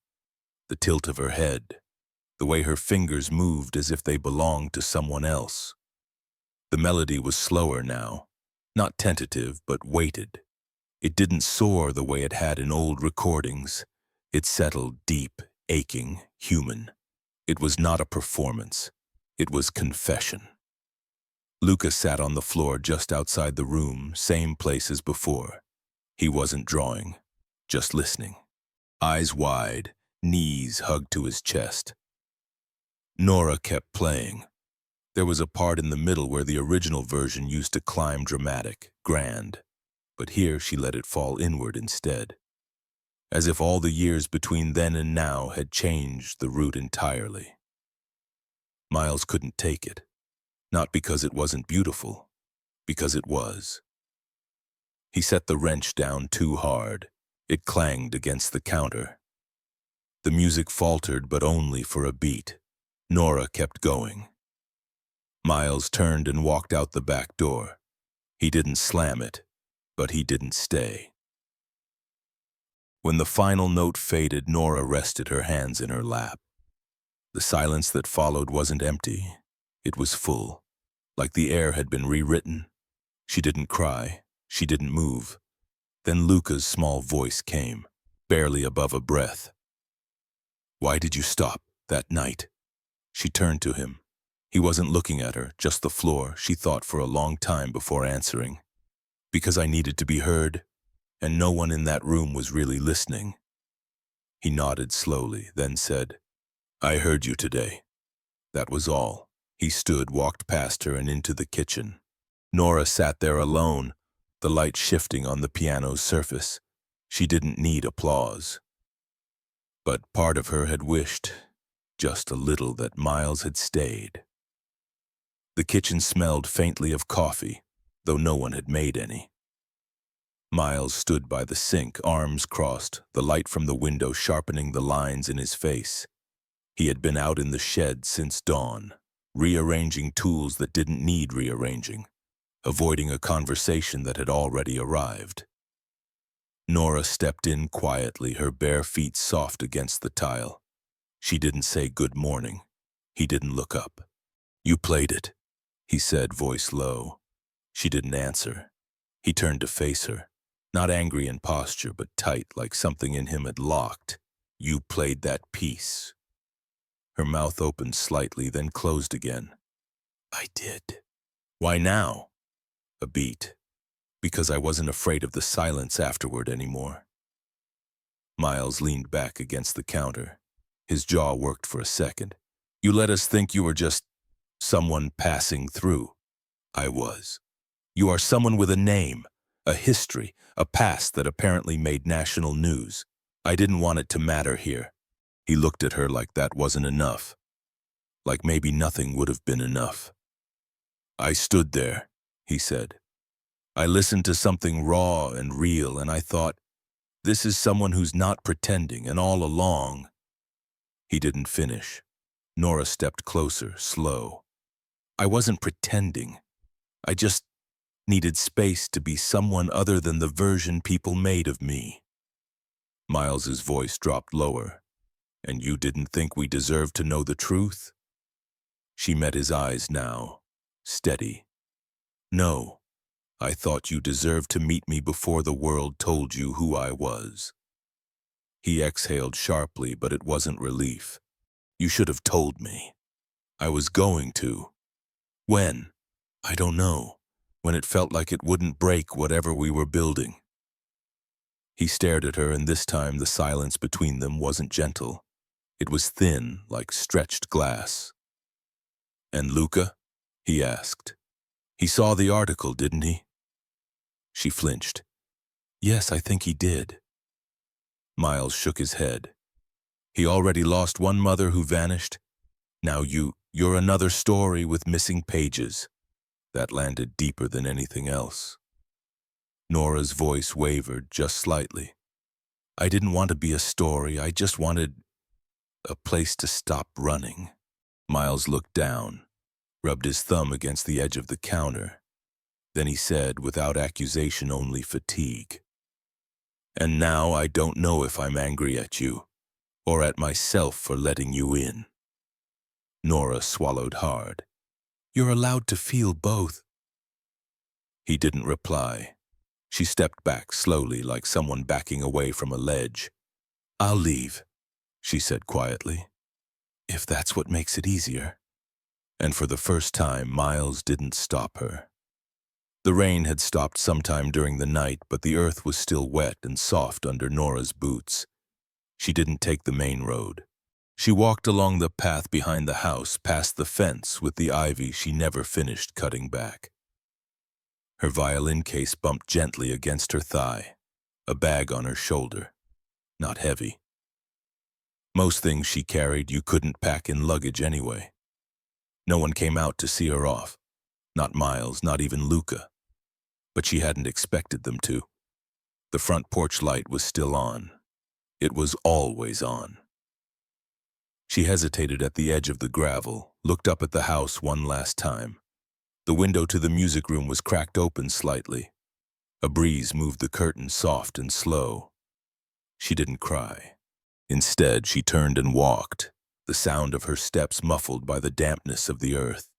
the tilt of her head, the way her fingers moved as if they belonged to someone else. The melody was slower now, not tentative but weighted. It didn't soar the way it had in old recordings. It settled deep, aching, human. It was not a performance. It was confession. Luca sat on the floor just outside the room, same place as before. He wasn't drawing, just listening. Eyes wide, knees hugged to his chest. Nora kept playing. There was a part in the middle where the original version used to climb dramatic, grand, but here she let it fall inward instead. As if all the years between then and now had changed the route entirely. Miles couldn't take it. Not because it wasn't beautiful, because it was. He set the wrench down too hard. It clanged against the counter. The music faltered, but only for a beat. Nora kept going. Miles turned and walked out the back door. He didn't slam it, but he didn't stay. When the final note faded, Nora rested her hands in her lap. The silence that followed wasn't empty. It was full, like the air had been rewritten. She didn't cry. She didn't move. Then Luca's small voice came, barely above a breath. "Why did you stop that night?" She turned to him. He wasn't looking at her, just the floor. She thought for a long time before answering. "Because I needed to be heard, and no one in that room was really listening." He nodded slowly, then said, "I heard you today." That was all. He stood, walked past her and into the kitchen. Nora sat there alone, the light shifting on the piano's surface. She didn't need applause. But part of her had wished, just a little, that Miles had stayed. The kitchen smelled faintly of coffee, though no one had made any. Miles stood by the sink, arms crossed, the light from the window sharpening the lines in his face. He had been out in the shed since dawn, rearranging tools that didn't need rearranging, avoiding a conversation that had already arrived. Nora stepped in quietly, her bare feet soft against the tile. She didn't say good morning. He didn't look up. "You played it," he said, voice low. She didn't answer. He turned to face her, not angry in posture, but tight, like something in him had locked. "You played that piece." Her mouth opened slightly, then closed again. "I did." "Why now?" A beat. "Because I wasn't afraid of the silence afterward anymore." Miles leaned back against the counter. His jaw worked for a second. "You let us think you were just someone passing through." "I was. You are someone with a name, a history, a past that apparently made national news. I didn't want it to matter here." He looked at her like that wasn't enough. Like maybe nothing would have been enough. "I stood there," he said. "I listened to something raw and real, and I thought, this is someone who's not pretending, and all along—" He didn't finish. Nora stepped closer, slow. "I wasn't pretending. I just needed space to be someone other than the version people made of me." Miles's voice dropped lower. "And you didn't think we deserved to know the truth?" She met his eyes now, steady. "No. I thought you deserved to meet me before the world told you who I was." He exhaled sharply, but it wasn't relief. "You should have told me." "I was going to." "When?" "I don't know. When it felt like it wouldn't break whatever we were building." He stared at her, and this time the silence between them wasn't gentle. It was thin, like stretched glass. "And Luca?" he asked. "He saw the article, didn't he?" She flinched. "Yes, I think he did." Miles shook his head. "He already lost one mother who vanished. Now you're another story with missing pages." That landed deeper than anything else. Nora's voice wavered just slightly. "I didn't want to be a story. I just wanted a place to stop running." Miles looked down, rubbed his thumb against the edge of the counter. Then he said, without accusation, only fatigue, "And now I don't know if I'm angry at you, or at myself for letting you in." Nora swallowed hard. "You're allowed to feel both." He didn't reply. She stepped back slowly, like someone backing away from a ledge. "I'll leave," she said quietly, "if that's what makes it easier." And for the first time, Miles didn't stop her. The rain had stopped sometime during the night, but the earth was still wet and soft under Nora's boots. She didn't take the main road. She walked along the path behind the house, past the fence with the ivy she never finished cutting back. Her violin case bumped gently against her thigh, a bag on her shoulder, not heavy. Most things she carried you couldn't pack in luggage anyway. No one came out to see her off, not Miles, not even Luca. But she hadn't expected them to. The front porch light was still on. It was always on. She hesitated at the edge of the gravel, looked up at the house one last time. The window to the music room was cracked open slightly. A breeze moved the curtain soft and slow. She didn't cry. Instead, she turned and walked, the sound of her steps muffled by the dampness of the earth.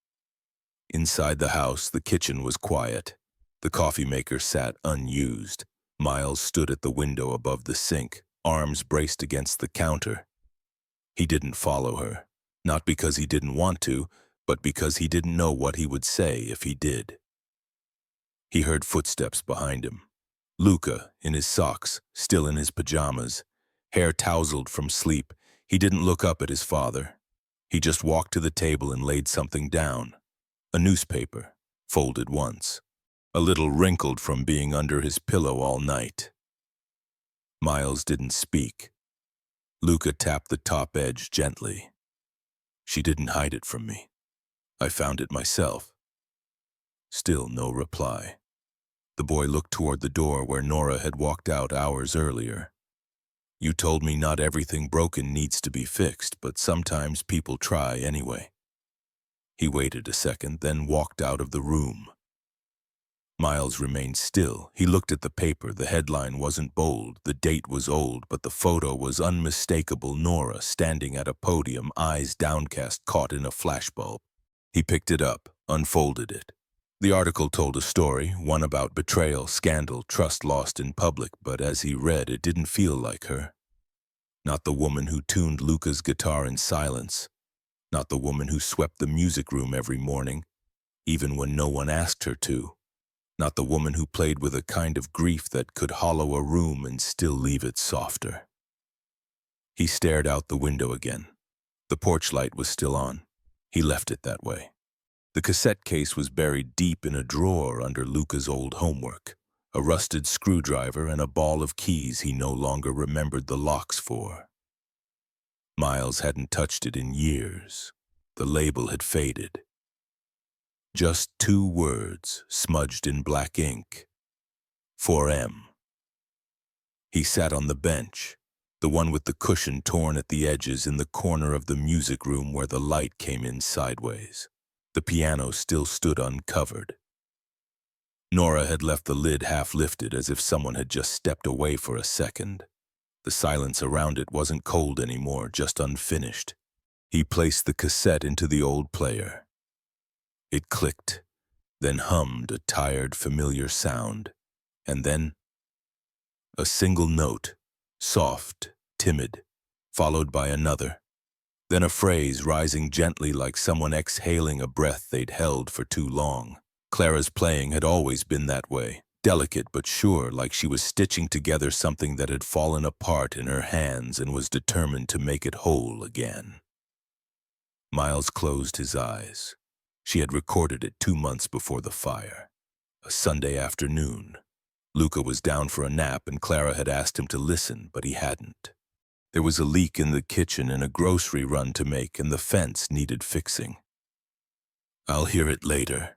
Inside the house, the kitchen was quiet. The coffee maker sat unused. Miles stood at the window above the sink, arms braced against the counter. He didn't follow her, not because he didn't want to, but because he didn't know what he would say if he did. He heard footsteps behind him. Luca, in his socks, still in his pajamas, hair tousled from sleep. He didn't look up at his father. He just walked to the table and laid something down. A newspaper, folded once, a little wrinkled from being under his pillow all night. Miles didn't speak. Luca tapped the top edge gently. She didn't hide it from me. I found it myself. Still no reply. The boy looked toward the door where Nora had walked out hours earlier. You told me not everything broken needs to be fixed, but sometimes people try anyway. He waited a second, then walked out of the room. Miles remained still. He looked at the paper. The headline wasn't bold, the date was old, but the photo was unmistakable. Nora standing at a podium, eyes downcast, caught in a flashbulb. He picked it up, unfolded it. The article told a story, one about betrayal, scandal, trust lost in public, but as he read, it didn't feel like her. Not the woman who tuned Luca's guitar in silence. Not the woman who swept the music room every morning, even when no one asked her to. Not the woman who played with a kind of grief that could hollow a room and still leave it softer. He stared out the window again. The porch light was still on. He left it that way. The cassette case was buried deep in a drawer under Luca's old homework, a rusted screwdriver and a ball of keys he no longer remembered the locks for. Miles hadn't touched it in years. The label had faded. Just 2 words smudged in black ink. 4M. He sat on the bench, the one with the cushion torn at the edges in the corner of the music room where the light came in sideways. The piano still stood uncovered. Nora had left the lid half lifted as if someone had just stepped away for a second. The silence around it wasn't cold anymore, just unfinished. He placed the cassette into the old player. It clicked, then hummed a tired, familiar sound, and then a single note, soft, timid, followed by another. Then a phrase rising gently like someone exhaling a breath they'd held for too long. Clara's playing had always been that way, delicate but sure, like she was stitching together something that had fallen apart in her hands and was determined to make it whole again. Miles closed his eyes. She had recorded it 2 months before the fire. A Sunday afternoon. Luca was down for a nap and Clara had asked him to listen, but he hadn't. There was a leak in the kitchen and a grocery run to make, and the fence needed fixing. "I'll hear it later,"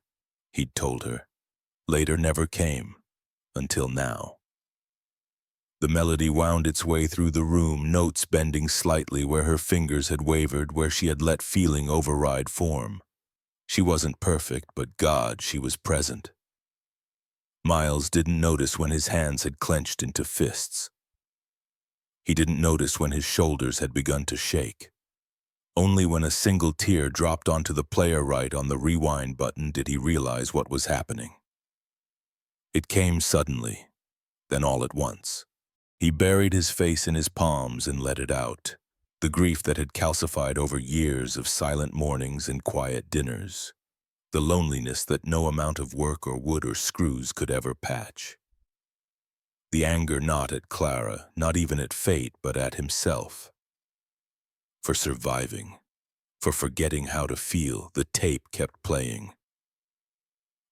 he'd told her. Later never came, until now. The melody wound its way through the room, notes bending slightly where her fingers had wavered, where she had let feeling override form. She wasn't perfect, but God, she was present. Miles didn't notice when his hands had clenched into fists. He didn't notice when his shoulders had begun to shake. Only when a single tear dropped onto the player right on the rewind button did he realize what was happening. It came suddenly, then all at once. He buried his face in his palms and let it out, the grief that had calcified over years of silent mornings and quiet dinners, the loneliness that no amount of work or wood or screws could ever patch. The anger not at Clara, not even at fate, but at himself. For surviving, for forgetting how to feel, the tape kept playing.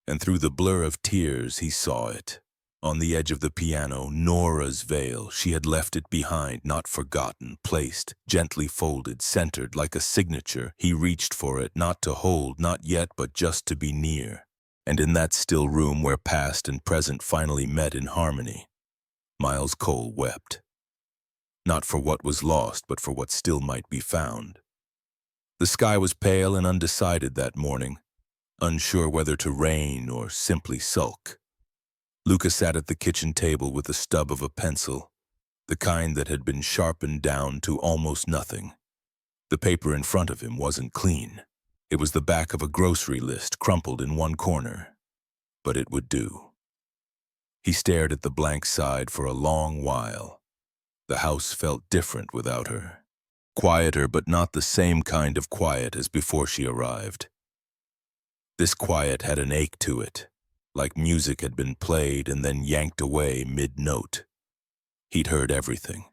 And through the blur of tears he saw it. On the edge of the piano, Nora's veil. She had left it behind, not forgotten, placed, gently folded, centered like a signature. He reached for it, not to hold, not yet, but just to be near. And in that still room where past and present finally met in harmony, Miles Cole wept. Not for what was lost, but for what still might be found. The sky was pale and undecided that morning, unsure whether to rain or simply sulk. Luca sat at the kitchen table with the stub of a pencil, the kind that had been sharpened down to almost nothing. The paper in front of him wasn't clean. It was the back of a grocery list crumpled in one corner, but it would do. He stared at the blank side for a long while. The house felt different without her. Quieter, but not the same kind of quiet as before she arrived. This quiet had an ache to it, like music had been played and then yanked away mid-note. He'd heard everything.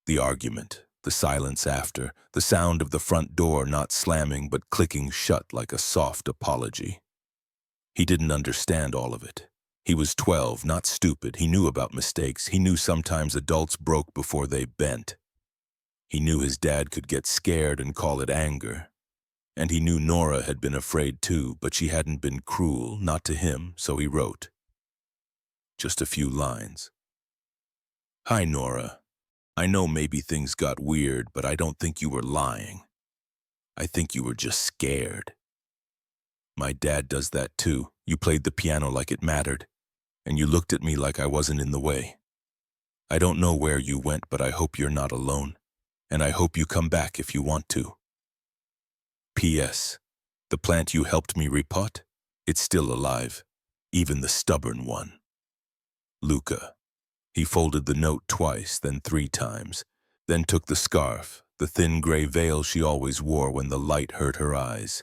The argument, the silence after, the sound of the front door not slamming but clicking shut like a soft apology. He didn't understand all of it. He was 12, not stupid. He knew about mistakes. He knew sometimes adults broke before they bent. He knew his dad could get scared and call it anger. And he knew Nora had been afraid too, but she hadn't been cruel, not to him, so he wrote. Just a few lines. Hi, Nora. I know maybe things got weird, but I don't think you were lying. I think you were just scared. My dad does that too. You played the piano like it mattered, and you looked at me like I wasn't in the way. I don't know where you went, but I hope you're not alone, and I hope you come back if you want to. P.S. The plant you helped me repot? It's still alive, even the stubborn one. Luca. He folded the note twice, then 3 times, then took the scarf, the thin gray veil she always wore when the light hurt her eyes.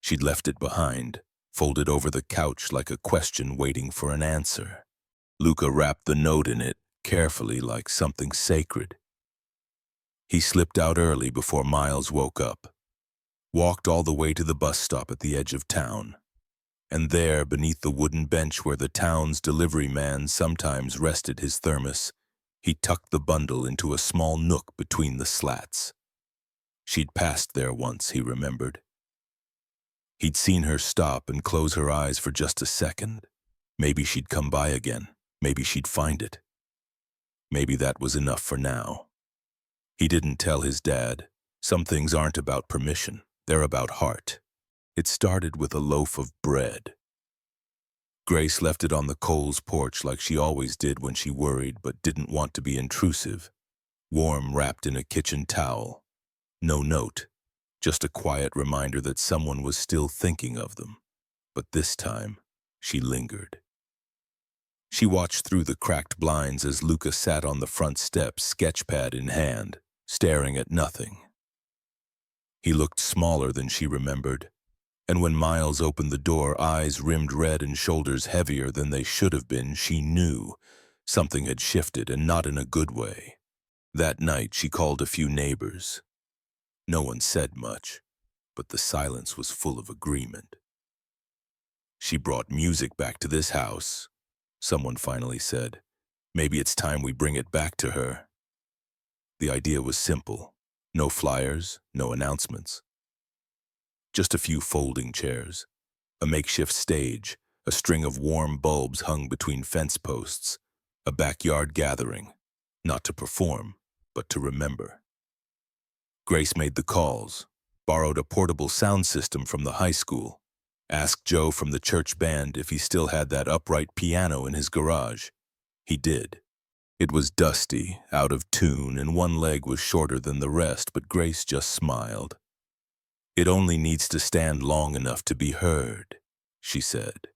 She'd left it behind, folded over the couch like a question waiting for an answer. Luca wrapped the note in it, carefully like something sacred. He slipped out early before Miles woke up, walked all the way to the bus stop at the edge of town. And there, beneath the wooden bench where the town's delivery man sometimes rested his thermos, he tucked the bundle into a small nook between the slats. She'd passed there once, he remembered. He'd seen her stop and close her eyes for just a second. Maybe she'd come by again. Maybe she'd find it. Maybe that was enough for now. He didn't tell his dad. Some things aren't about permission. They're about heart. It started with a loaf of bread. Grace left it on the Coles porch like she always did when she worried but didn't want to be intrusive. Warm, wrapped in a kitchen towel. No note, just a quiet reminder that someone was still thinking of them. But this time, she lingered. She watched through the cracked blinds as Luca sat on the front steps, sketchpad in hand, staring at nothing. He looked smaller than she remembered. And when Miles opened the door, eyes rimmed red and shoulders heavier than they should have been, she knew something had shifted, and not in a good way. That night, she called a few neighbors. No one said much, but the silence was full of agreement. She brought music back to this house, someone finally said. Maybe it's time we bring it back to her. The idea was simple. No flyers, no announcements. Just a few folding chairs, a makeshift stage, a string of warm bulbs hung between fence posts, a backyard gathering, not to perform, but to remember. Grace made the calls, borrowed a portable sound system from the high school, asked Joe from the church band if he still had that upright piano in his garage. He did. It was dusty, out of tune, and one leg was shorter than the rest, but Grace just smiled. It only needs to stand long enough to be heard, she said.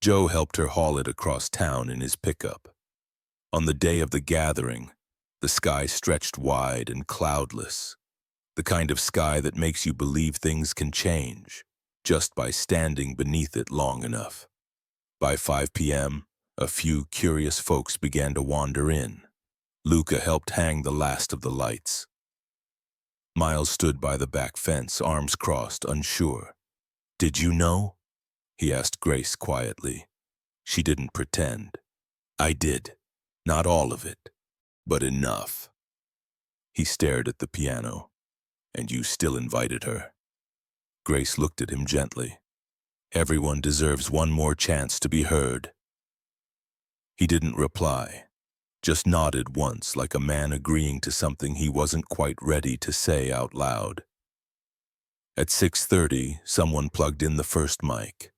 Joe helped her haul it across town in his pickup. On the day of the gathering, the sky stretched wide and cloudless, the kind of sky that makes you believe things can change just by standing beneath it long enough. By 5 p.m., a few curious folks began to wander in. Luca helped hang the last of the lights. Miles stood by the back fence, arms crossed, unsure. "Did you know?" he asked Grace quietly. She didn't pretend. "I did. Not all of it, but enough." He stared at the piano. "And you still invited her?" Grace looked at him gently. "Everyone deserves one more chance to be heard." He didn't reply. Just nodded once like a man agreeing to something he wasn't quite ready to say out loud. At 6:30, someone plugged in the first mic.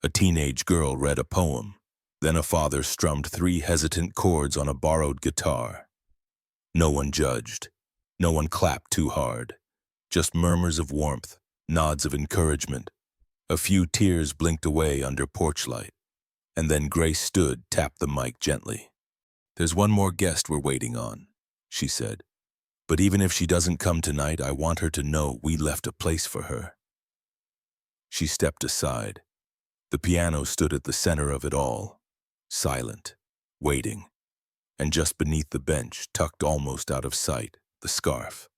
A teenage girl read a poem. Then a father strummed 3 hesitant chords on a borrowed guitar. No one judged. No one clapped too hard. Just murmurs of warmth, nods of encouragement. A few tears blinked away under porch light. And then Grace stood, tapped the mic gently. "There's one more guest we're waiting on," she said. "But even if she doesn't come tonight, I want her to know we left a place for her." She stepped aside. The piano stood at the center of it all, silent, waiting. And just beneath the bench, tucked almost out of sight, the scarf.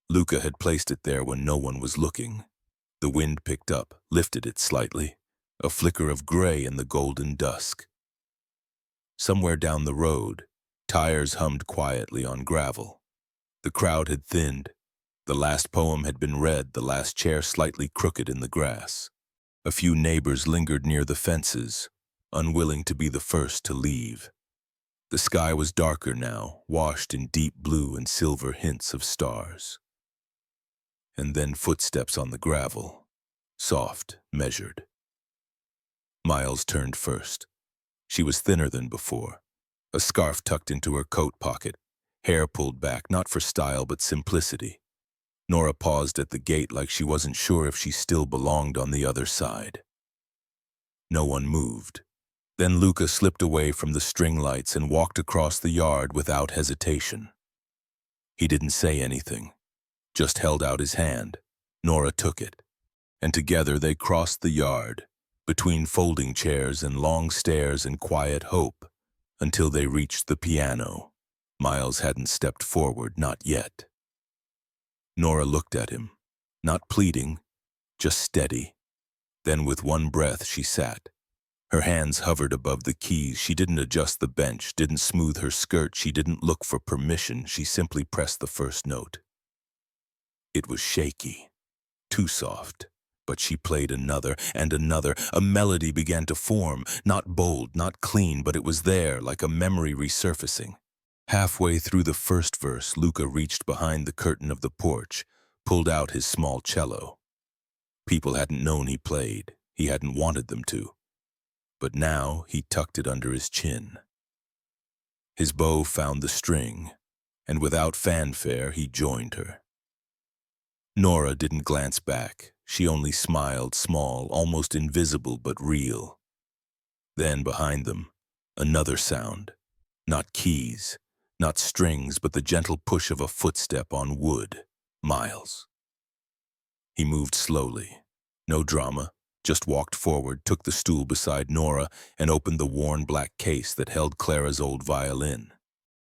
Luca had placed it there when no one was looking. The wind picked up, lifted it slightly, a flicker of gray in the golden dusk. Somewhere down the road, tires hummed quietly on gravel. The crowd had thinned. The last poem had been read, the last chair slightly crooked in the grass. A few neighbors lingered near the fences, unwilling to be the first to leave. The sky was darker now, washed in deep blue and silver hints of stars. And then footsteps on the gravel, soft, measured. Miles turned first. She was thinner than before, a scarf tucked into her coat pocket, hair pulled back, not for style but simplicity. Nora paused at the gate like she wasn't sure if she still belonged on the other side. No one moved. Then Luca slipped away from the string lights and walked across the yard without hesitation. He didn't say anything, just held out his hand. Nora took it, and together they crossed the yard, between folding chairs and long stairs and quiet hope, until they reached the piano. Miles hadn't stepped forward, not yet. Nora looked at him, not pleading, just steady. Then with one breath she sat. Her hands hovered above the keys. She didn't adjust the bench, didn't smooth her skirt. She didn't look for permission. She simply pressed the first note. It was shaky, too soft, but she played another and another. A melody began to form, not bold, not clean, but it was there, like a memory resurfacing. Halfway through the first verse, Luca reached behind the curtain of the porch, pulled out his small cello. People hadn't known he played. He hadn't wanted them to. But now he tucked it under his chin. His bow found the string, and without fanfare he joined her. Nora didn't glance back. She only smiled, small, almost invisible but real. Then behind them, another sound. Not keys, not strings, but the gentle push of a footstep on wood. Miles. He moved slowly. No drama. Just walked forward, took the stool beside Nora, and opened the worn black case that held Clara's old violin.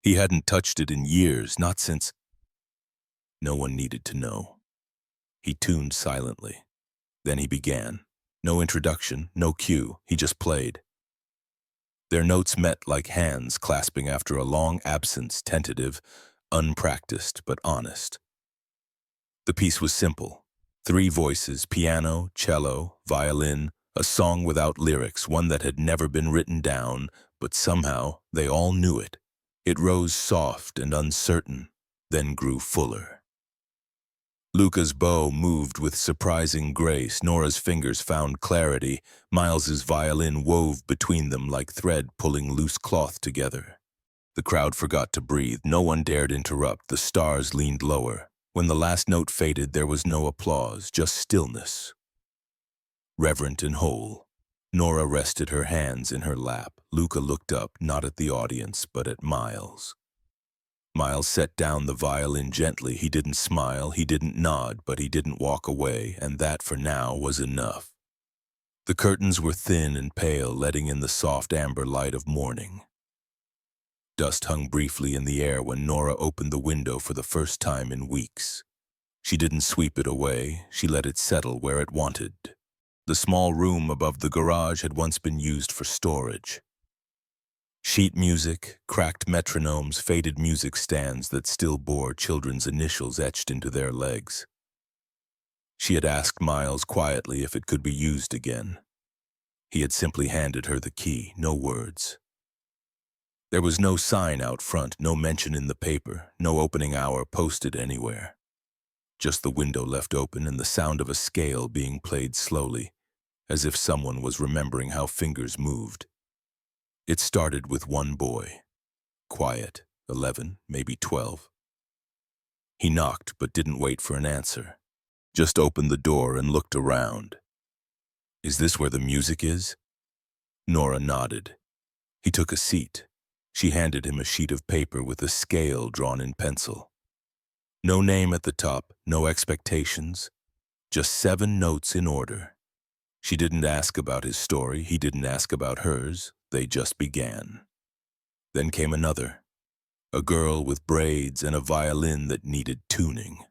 He hadn't touched it in years, not since... No one needed to know. He tuned silently. Then he began. No introduction, no cue, he just played. Their notes met like hands clasping after a long absence, tentative, unpracticed, but honest. The piece was simple. 3 voices, piano, cello, violin, a song without lyrics, one that had never been written down, but somehow they all knew it. It rose soft and uncertain, then grew fuller. Luca's bow moved with surprising grace. Nora's fingers found clarity. Miles's violin wove between them like thread pulling loose cloth together. The crowd forgot to breathe. No one dared interrupt. The stars leaned lower. When the last note faded, there was no applause, just stillness. Reverent and whole, Nora rested her hands in her lap. Luca looked up, not at the audience, but at Miles. Miles set down the violin gently. He didn't smile, he didn't nod, but he didn't walk away, and that for now was enough. The curtains were thin and pale, letting in the soft amber light of morning. Dust hung briefly in the air when Nora opened the window for the first time in weeks. She didn't sweep it away, she let it settle where it wanted. The small room above the garage had once been used for storage. Sheet music, cracked metronomes, faded music stands that still bore children's initials etched into their legs. She had asked Miles quietly if it could be used again. He had simply handed her the key, no words. There was no sign out front, no mention in the paper, no opening hour posted anywhere. just the window left open and the sound of a scale being played slowly, as if someone was remembering how fingers moved. It started with one boy, quiet, 11, maybe 12. He knocked but didn't wait for an answer, just opened the door and looked around. "Is this where the music is?" Nora nodded. He took a seat. She handed him a sheet of paper with a scale drawn in pencil. No name at the top, no expectations, just 7 notes in order. She didn't ask about his story, he didn't ask about hers, they just began. Then came another, a girl with braids and a violin that needed tuning.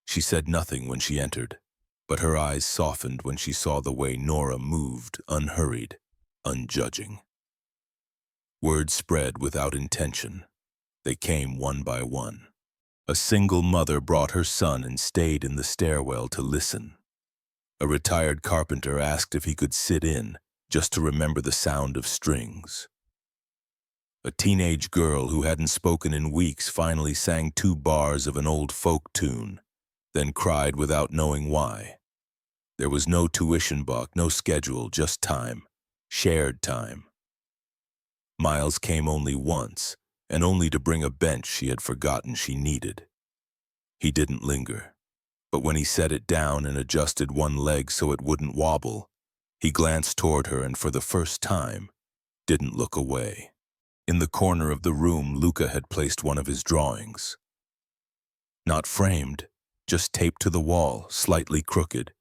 She said nothing when she entered, but her eyes softened when she saw the way Nora moved, unhurried, unjudging. Words spread without intention. They came one by one. A single mother brought her son and stayed in the stairwell to listen. A retired carpenter asked if he could sit in, just to remember the sound of strings. A teenage girl who hadn't spoken in weeks finally sang 2 bars of an old folk tune, then cried without knowing why. There was no tuition buck, no schedule, just time, shared time. Miles came only once, and only to bring a bench she had forgotten she needed. He didn't linger, but when he set it down and adjusted one leg so it wouldn't wobble, he glanced toward her and for the first time, didn't look away. In the corner of the room, Luca had placed one of his drawings. Not framed, just taped to the wall, slightly crooked.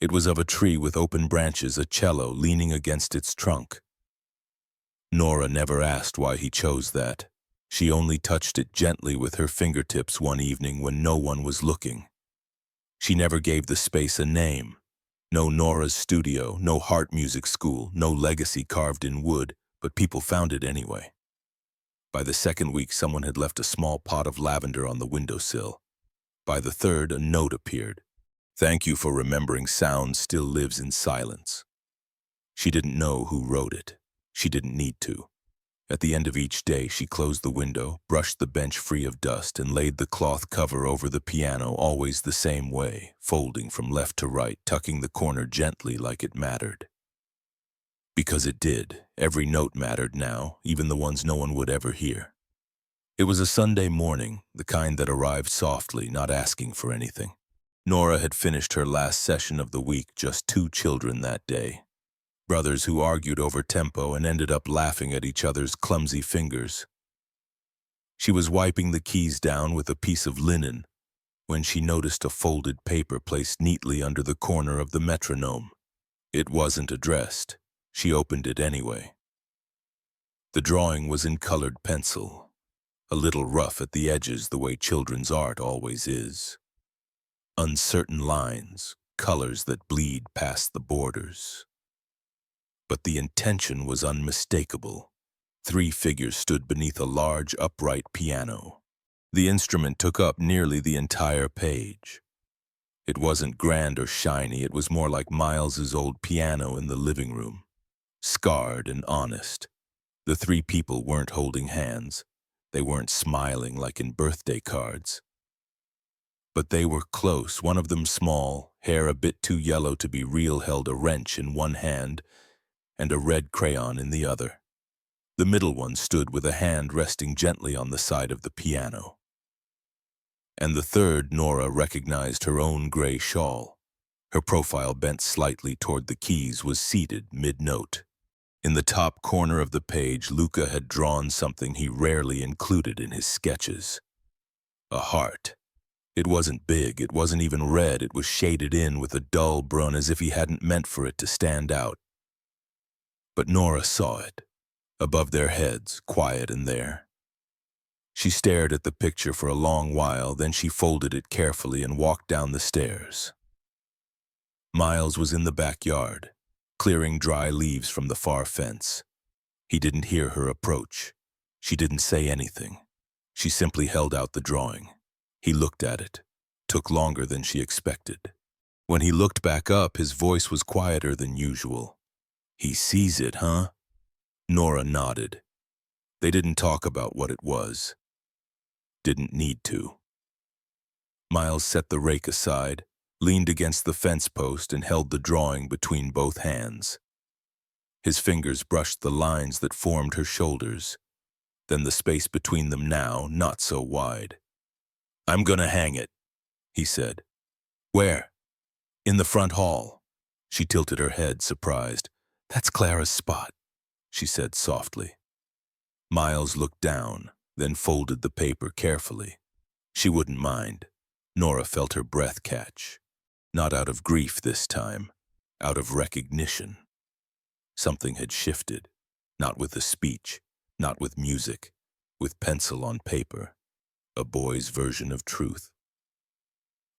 It was of a tree with open branches, a cello leaning against its trunk. Nora never asked why he chose that. She only touched it gently with her fingertips one evening when no one was looking. She never gave the space a name. No Nora's studio, no Heart Music School, no legacy carved in wood, but people found it anyway. By the second week, someone had left a small pot of lavender on the windowsill. By the third, a note appeared. "Thank you for remembering sound still lives in silence." She didn't know who wrote it. She didn't need to. At the end of each day, she closed the window, brushed the bench free of dust, and laid the cloth cover over the piano always the same way, folding from left to right, tucking the corner gently like it mattered. Because it did. Every note mattered now, even the ones no one would ever hear. It was a Sunday morning, the kind that arrived softly, not asking for anything. Nora had finished her last session of the week, just 2 children that day. Brothers who argued over tempo and ended up laughing at each other's clumsy fingers. She was wiping the keys down with a piece of linen when she noticed a folded paper placed neatly under the corner of the metronome. It wasn't addressed. She opened it anyway. The drawing was in colored pencil, a little rough at the edges the way children's art always is. Uncertain lines, colors that bleed past the borders. But the intention was unmistakable. 3 figures stood beneath a large, upright piano. The instrument took up nearly the entire page. It wasn't grand or shiny, it was more like Miles's old piano in the living room. Scarred and honest. The 3 people weren't holding hands. They weren't smiling like in birthday cards. But they were close, one of them small, hair a bit too yellow to be real, held a wrench in one hand and a red crayon in the other. The middle one stood with a hand resting gently on the side of the piano. And the third, Nora recognized her own gray shawl. Her profile bent slightly toward the keys, was seated mid-note. In the top corner of the page, Luca had drawn something he rarely included in his sketches. A heart. It wasn't big, it wasn't even red, it was shaded in with a dull brun as if he hadn't meant for it to stand out. But Nora saw it, above their heads, quiet in there. She stared at the picture for a long while, then she folded it carefully and walked down the stairs. Miles was in the backyard, clearing dry leaves from the far fence. He didn't hear her approach. She didn't say anything. She simply held out the drawing. He looked at it. Took longer than she expected. When he looked back up, his voice was quieter than usual. "He sees it, huh?" Nora nodded. They didn't talk about what it was. Didn't need to. Miles set the rake aside, leaned against the fence post, and held the drawing between both hands. His fingers brushed the lines that formed her shoulders, then the space between them now not so wide. "I'm gonna hang it," he said. "Where?" "In the front hall." She tilted her head, surprised. "That's Clara's spot," she said softly. Miles looked down, then folded the paper carefully. She wouldn't mind. Nora felt her breath catch. Not out of grief this time, out of recognition. Something had shifted, not with the speech, not with music, with pencil on paper, a boy's version of truth.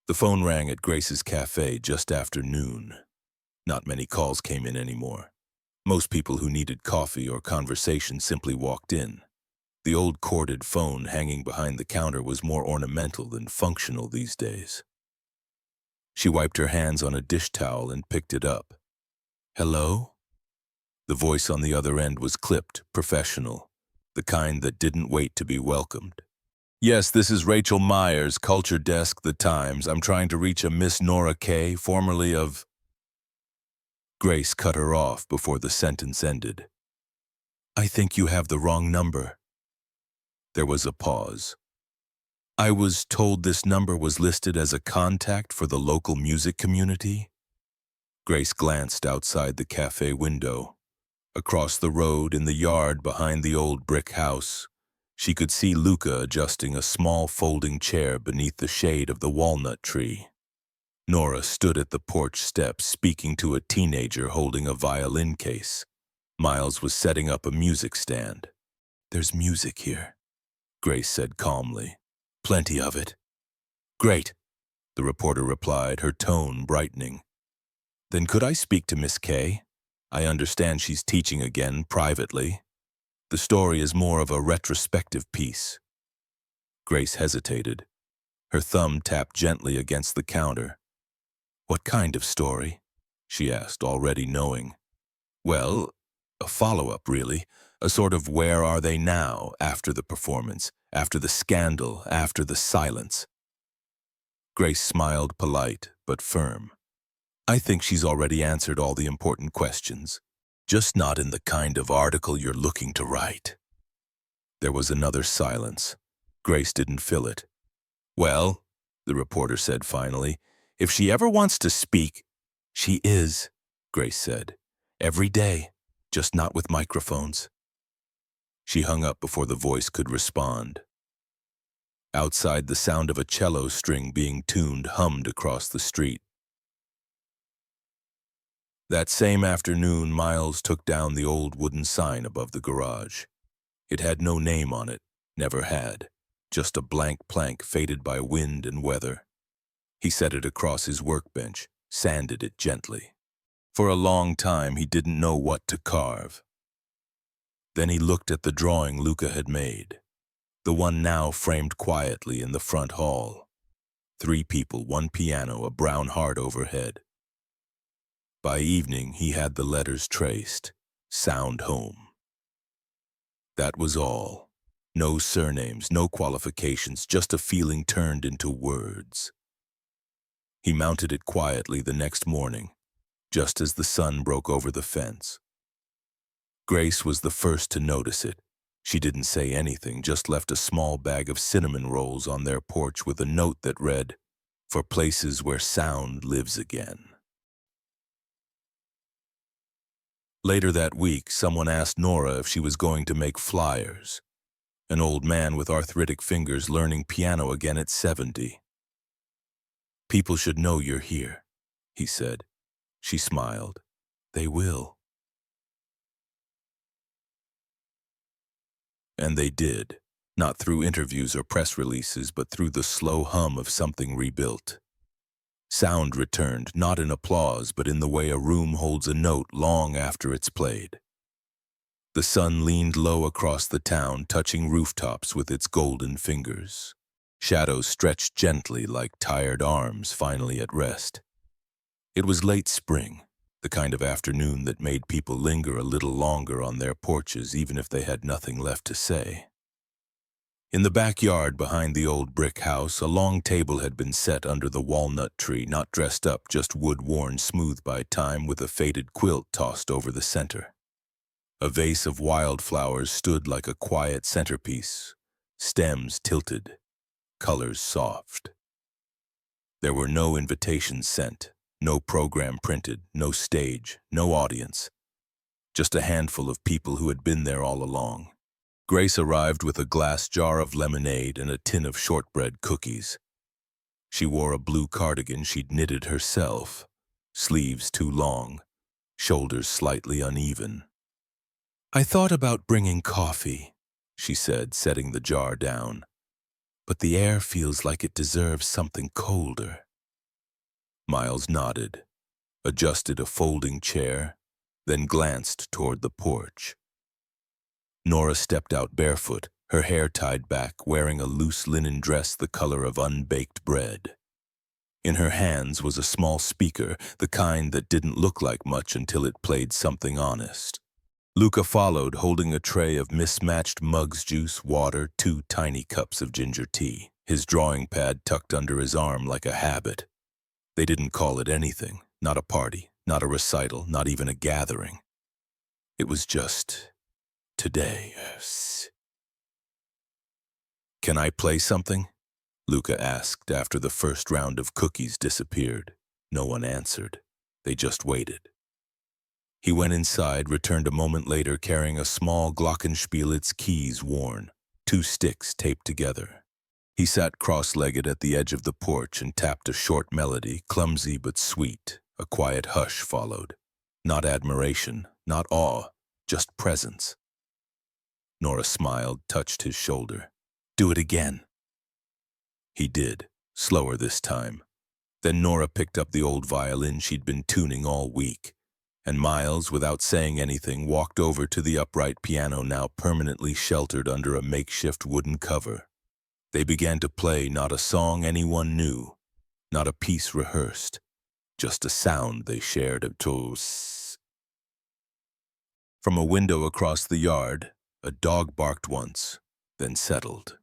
The phone rang at Grace's cafe just after noon. Not many calls came in anymore. Most people who needed coffee or conversation simply walked in. The old corded phone hanging behind the counter was more ornamental than functional these days. She wiped her hands on a dish towel and picked it up. "Hello?" The voice on the other end was clipped, professional, the kind that didn't wait to be welcomed. "Yes, this is Rachel Myers, Culture Desk, The Times. I'm trying to reach a Miss Nora Kay, formerly of—" Grace cut her off before the sentence ended. "I think you have the wrong number." There was a pause. "I was told this number was listed as a contact for the local music community." Grace glanced outside the cafe window. Across the road, in the yard behind the old brick house, she could see Luca adjusting a small folding chair beneath the shade of the walnut tree. Nora stood at the porch steps speaking to a teenager holding a violin case. Miles was setting up a music stand. "There's music here," Grace said calmly. "Plenty of it." "Great," the reporter replied, her tone brightening. "Then could I speak to Miss Kay? I understand she's teaching again, privately. The story is more of a retrospective piece." Grace hesitated. Her thumb tapped gently against the counter. "What kind of story?" she asked, already knowing. "Well, a follow-up, really. A sort of where are they now, after the performance, after the scandal, after the silence." Grace smiled, polite but firm. "I think she's already answered all the important questions, just not in the kind of article you're looking to write." There was another silence. Grace didn't fill it. "Well," the reporter said finally, "if she ever wants to speak—" "She is," Grace said. "Every day, just not with microphones." She hung up before the voice could respond. Outside, the sound of a cello string being tuned hummed across the street. That same afternoon, Miles took down the old wooden sign above the garage. It had no name on it, never had, just a blank plank faded by wind and weather. He set it across his workbench, sanded it gently. For a long time, he didn't know what to carve. Then he looked at the drawing Luca had made, the one now framed quietly in the front hall. 3 people, 1 piano, a brown heart overhead. By evening, he had the letters traced. Sound home. That was all. No surnames, no qualifications, just a feeling turned into words. He mounted it quietly the next morning, just as the sun broke over the fence. Grace was the first to notice it. She didn't say anything, just left a small bag of cinnamon rolls on their porch with a note that read, "For places where sound lives again." Later that week, someone asked Nora if she was going to make flyers. An old man with arthritic fingers learning piano again at 70. "People should know you're here," he said. She smiled. "They will." And they did, not through interviews or press releases, but through the slow hum of something rebuilt. Sound returned, not in applause, but in the way a room holds a note long after it's played. The sun leaned low across the town, touching rooftops with its golden fingers. Shadows stretched gently like tired arms finally at rest. It was late spring, the kind of afternoon that made people linger a little longer on their porches even if they had nothing left to say. In the backyard behind the old brick house, a long table had been set under the walnut tree, not dressed up, just wood worn smooth by time, with a faded quilt tossed over the center. A vase of wildflowers stood like a quiet centerpiece, stems tilted, colors soft. There were no invitations sent, no program printed, no stage, no audience, just a handful of people who had been there all along. Grace arrived with a glass jar of lemonade and a tin of shortbread cookies. She wore a blue cardigan she'd knitted herself, sleeves too long, shoulders slightly uneven. "I thought about bringing coffee," she said, setting the jar down, "but the air feels like it deserves something colder." Miles nodded, adjusted a folding chair, then glanced toward the porch. Nora stepped out barefoot, her hair tied back, wearing a loose linen dress the color of unbaked bread. In her hands was a small speaker, the kind that didn't look like much until it played something honest. Luca followed, holding a tray of mismatched mug's juice, water, 2 tiny cups of ginger tea, his drawing pad tucked under his arm like a habit. They didn't call it anything, not a party, not a recital, not even a gathering. It was just today. "Can I play something?" Luca asked after the first round of cookies disappeared. No one answered. They just waited. He went inside, returned a moment later carrying a small glockenspiel, its keys worn, 2 sticks taped together. He sat cross-legged at the edge of the porch and tapped a short melody, clumsy but sweet. A quiet hush followed. Not admiration, not awe, just presence. Nora smiled, touched his shoulder. "Do it again." He did, slower this time. Then Nora picked up the old violin she'd been tuning all week, and Miles, without saying anything, walked over to the upright piano now permanently sheltered under a makeshift wooden cover. They began to play not a song anyone knew, not a piece rehearsed, just a sound they shared of toes. From a window across the yard, a dog barked once, then settled.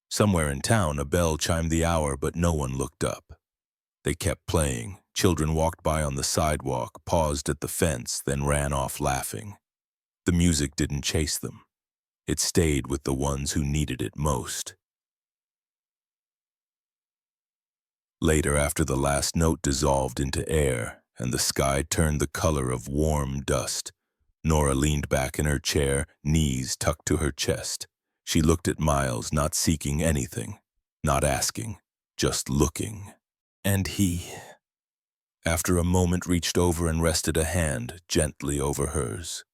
Somewhere in town, a bell chimed the hour, but no one looked up. They kept playing. Children walked by on the sidewalk, paused at the fence, then ran off laughing. The music didn't chase them. It stayed with the ones who needed it most. Later, after the last note dissolved into air and the sky turned the color of warm dust, Nora leaned back in her chair, knees tucked to her chest. She looked at Miles, not seeking anything, not asking, just looking. And he, after a moment, reached over and rested a hand gently over hers.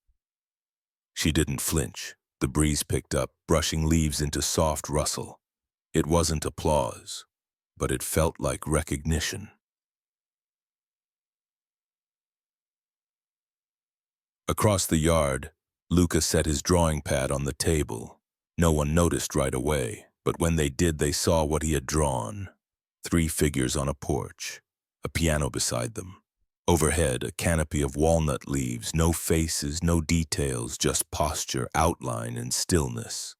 She didn't flinch. The breeze picked up, brushing leaves into soft rustle. It wasn't applause, but it felt like recognition. Across the yard, Luca set his drawing pad on the table. No one noticed right away, but when they did, they saw what he had drawn. 3 figures on a porch, a piano beside them. Overhead, a canopy of walnut leaves, no faces, no details, just posture, outline, and stillness.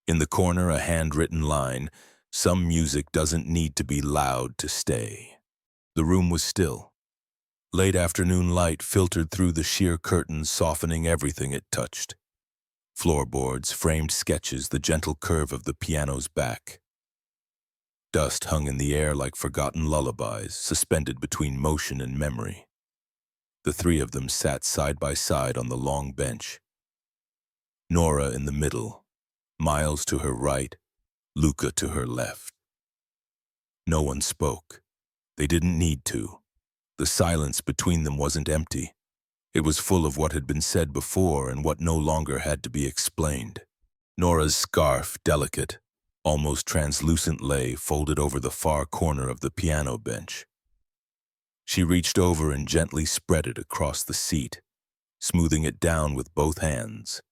In the corner, a handwritten line, "Some music doesn't need to be loud to stay." The room was still. Late afternoon light filtered through the sheer curtains, softening everything it touched. Floorboards, framed sketches, the gentle curve of the piano's back. Dust hung in the air like forgotten lullabies, suspended between motion and memory. The 3 of them sat side by side on the long bench. Nora in the middle, Miles to her right, Luca to her left. No one spoke. They didn't need to. The silence between them wasn't empty. It was full of what had been said before and what no longer had to be explained. Nora's scarf, delicate, almost translucent, lay folded over the far corner of the piano bench. She reached over and gently spread it across the seat, smoothing it down with both hands.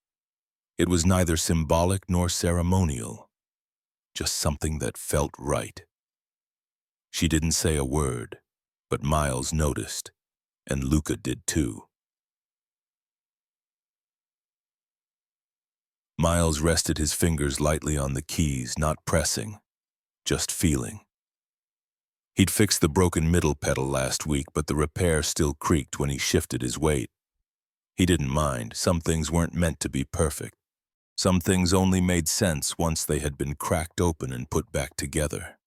It was neither symbolic nor ceremonial, just something that felt right. She didn't say a word, but Miles noticed, and Luca did too. Miles rested his fingers lightly on the keys, not pressing, just feeling. He'd fixed the broken middle pedal last week, but the repair still creaked when he shifted his weight. He didn't mind. Some things weren't meant to be perfect. Some things only made sense once they had been cracked open and put back together.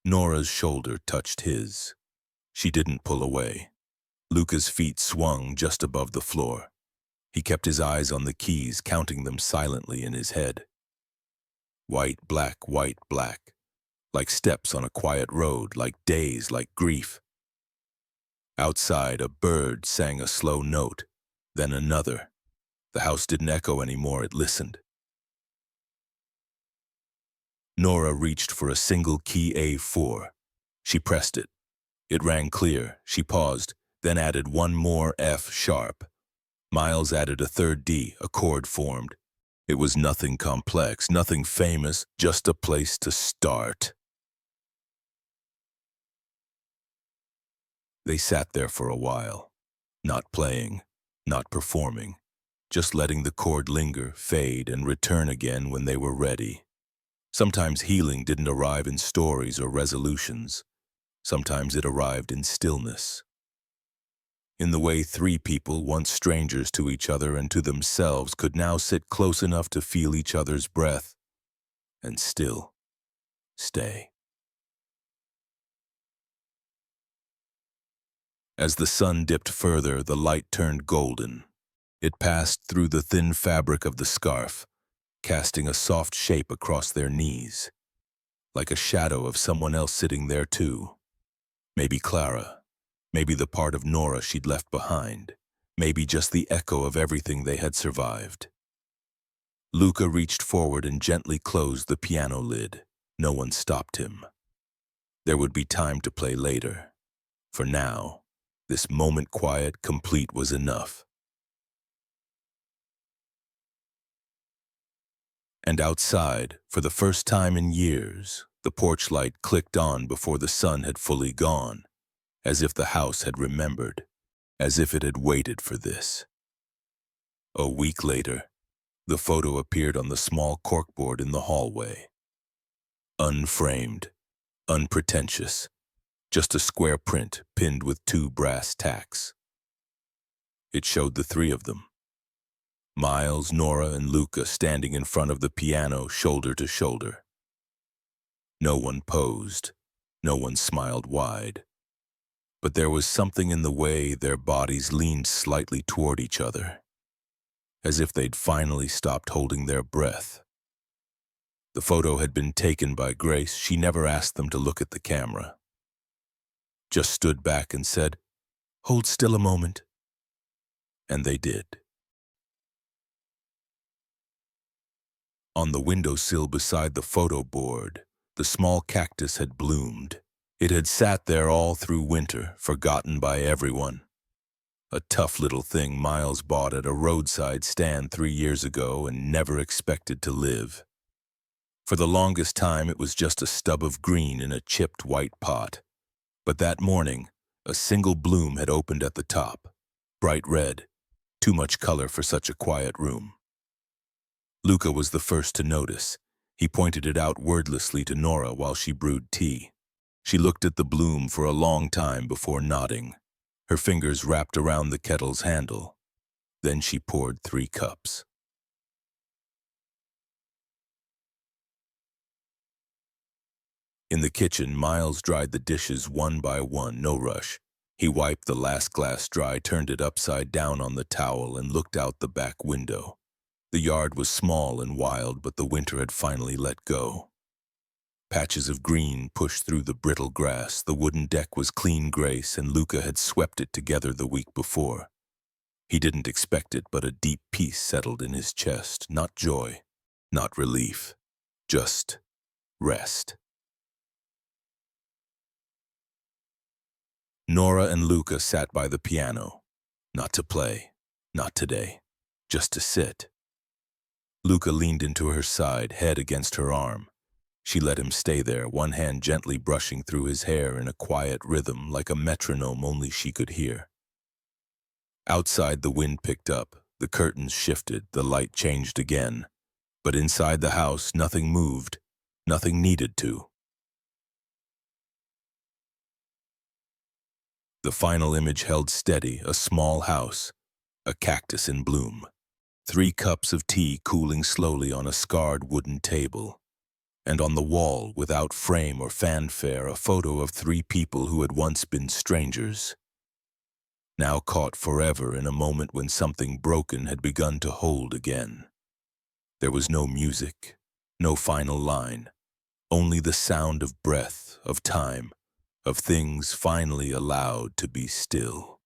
Nora's shoulder touched his. She didn't pull away. Luca's feet swung just above the floor. He kept his eyes on the keys, counting them silently in his head. White, black, like steps on a quiet road, like days, like grief. Outside, a bird sang a slow note, then another. The house didn't echo anymore, it listened. Nora reached for a single key A4. She pressed it. It rang clear. She paused, then added one more F sharp. Miles added a third D, a chord formed. It was nothing complex, nothing famous, just a place to start. They sat there for a while, not playing, not performing, just letting the chord linger, fade, and return again when they were ready. Sometimes healing didn't arrive in stories or resolutions. Sometimes it arrived in stillness. In the way three people, once strangers to each other and to themselves, could now sit close enough to feel each other's breath and still stay. As the sun dipped further, the light turned golden. It passed through the thin fabric of the scarf, casting a soft shape across their knees, like a shadow of someone else sitting there too. Maybe Clara, maybe the part of Nora she'd left behind, maybe just the echo of everything they had survived. Luca reached forward and gently closed the piano lid. No one stopped him. There would be time to play later. For now, this moment quiet, complete was enough. And outside, for the first time in years, the porch light clicked on before the sun had fully gone, as if the house had remembered, as if it had waited for this. A week later, the photo appeared on the small corkboard in the hallway. Unframed, unpretentious, just a square print pinned with 2 brass tacks. It showed the three of them. Miles, Nora, and Luca standing in front of the piano, shoulder to shoulder. No one posed. No one smiled wide. But there was something in the way their bodies leaned slightly toward each other, as if they'd finally stopped holding their breath. The photo had been taken by Grace. She never asked them to look at the camera. Just stood back and said, "Hold still a moment." And they did. On the windowsill beside the photo board, the small cactus had bloomed. It had sat there all through winter, forgotten by everyone. A tough little thing Miles bought at a roadside stand 3 years ago and never expected to live. For the longest time, it was just a stub of green in a chipped white pot. But that morning, a single bloom had opened at the top, bright red, too much color for such a quiet room. Luca was the first to notice. He pointed it out wordlessly to Nora while she brewed tea. She looked at the bloom for a long time before nodding. Her fingers wrapped around the kettle's handle. Then she poured 3 cups. In the kitchen, Miles dried the dishes one by one, no rush. He wiped the last glass dry, turned it upside down on the towel, and looked out the back window. The yard was small and wild, but the winter had finally let go. Patches of green pushed through the brittle grass. The wooden deck was clean Grace, and Luca had swept it together the week before. He didn't expect it, but a deep peace settled in his chest. Not joy, not relief, just rest. Nora and Luca sat by the piano. Not to play, not today, just to sit. Luca leaned into her side, head against her arm. She let him stay there, one hand gently brushing through his hair in a quiet rhythm like a metronome only she could hear. Outside, the wind picked up, the curtains shifted, the light changed again. But inside the house, nothing moved, nothing needed to. The final image held steady, a small house, a cactus in bloom, 3 cups of tea cooling slowly on a scarred wooden table, and on the wall, without frame or fanfare, a photo of 3 people who had once been strangers, now caught forever in a moment when something broken had begun to hold again. There was no music, no final line, only the sound of breath, of time, of things finally allowed to be still.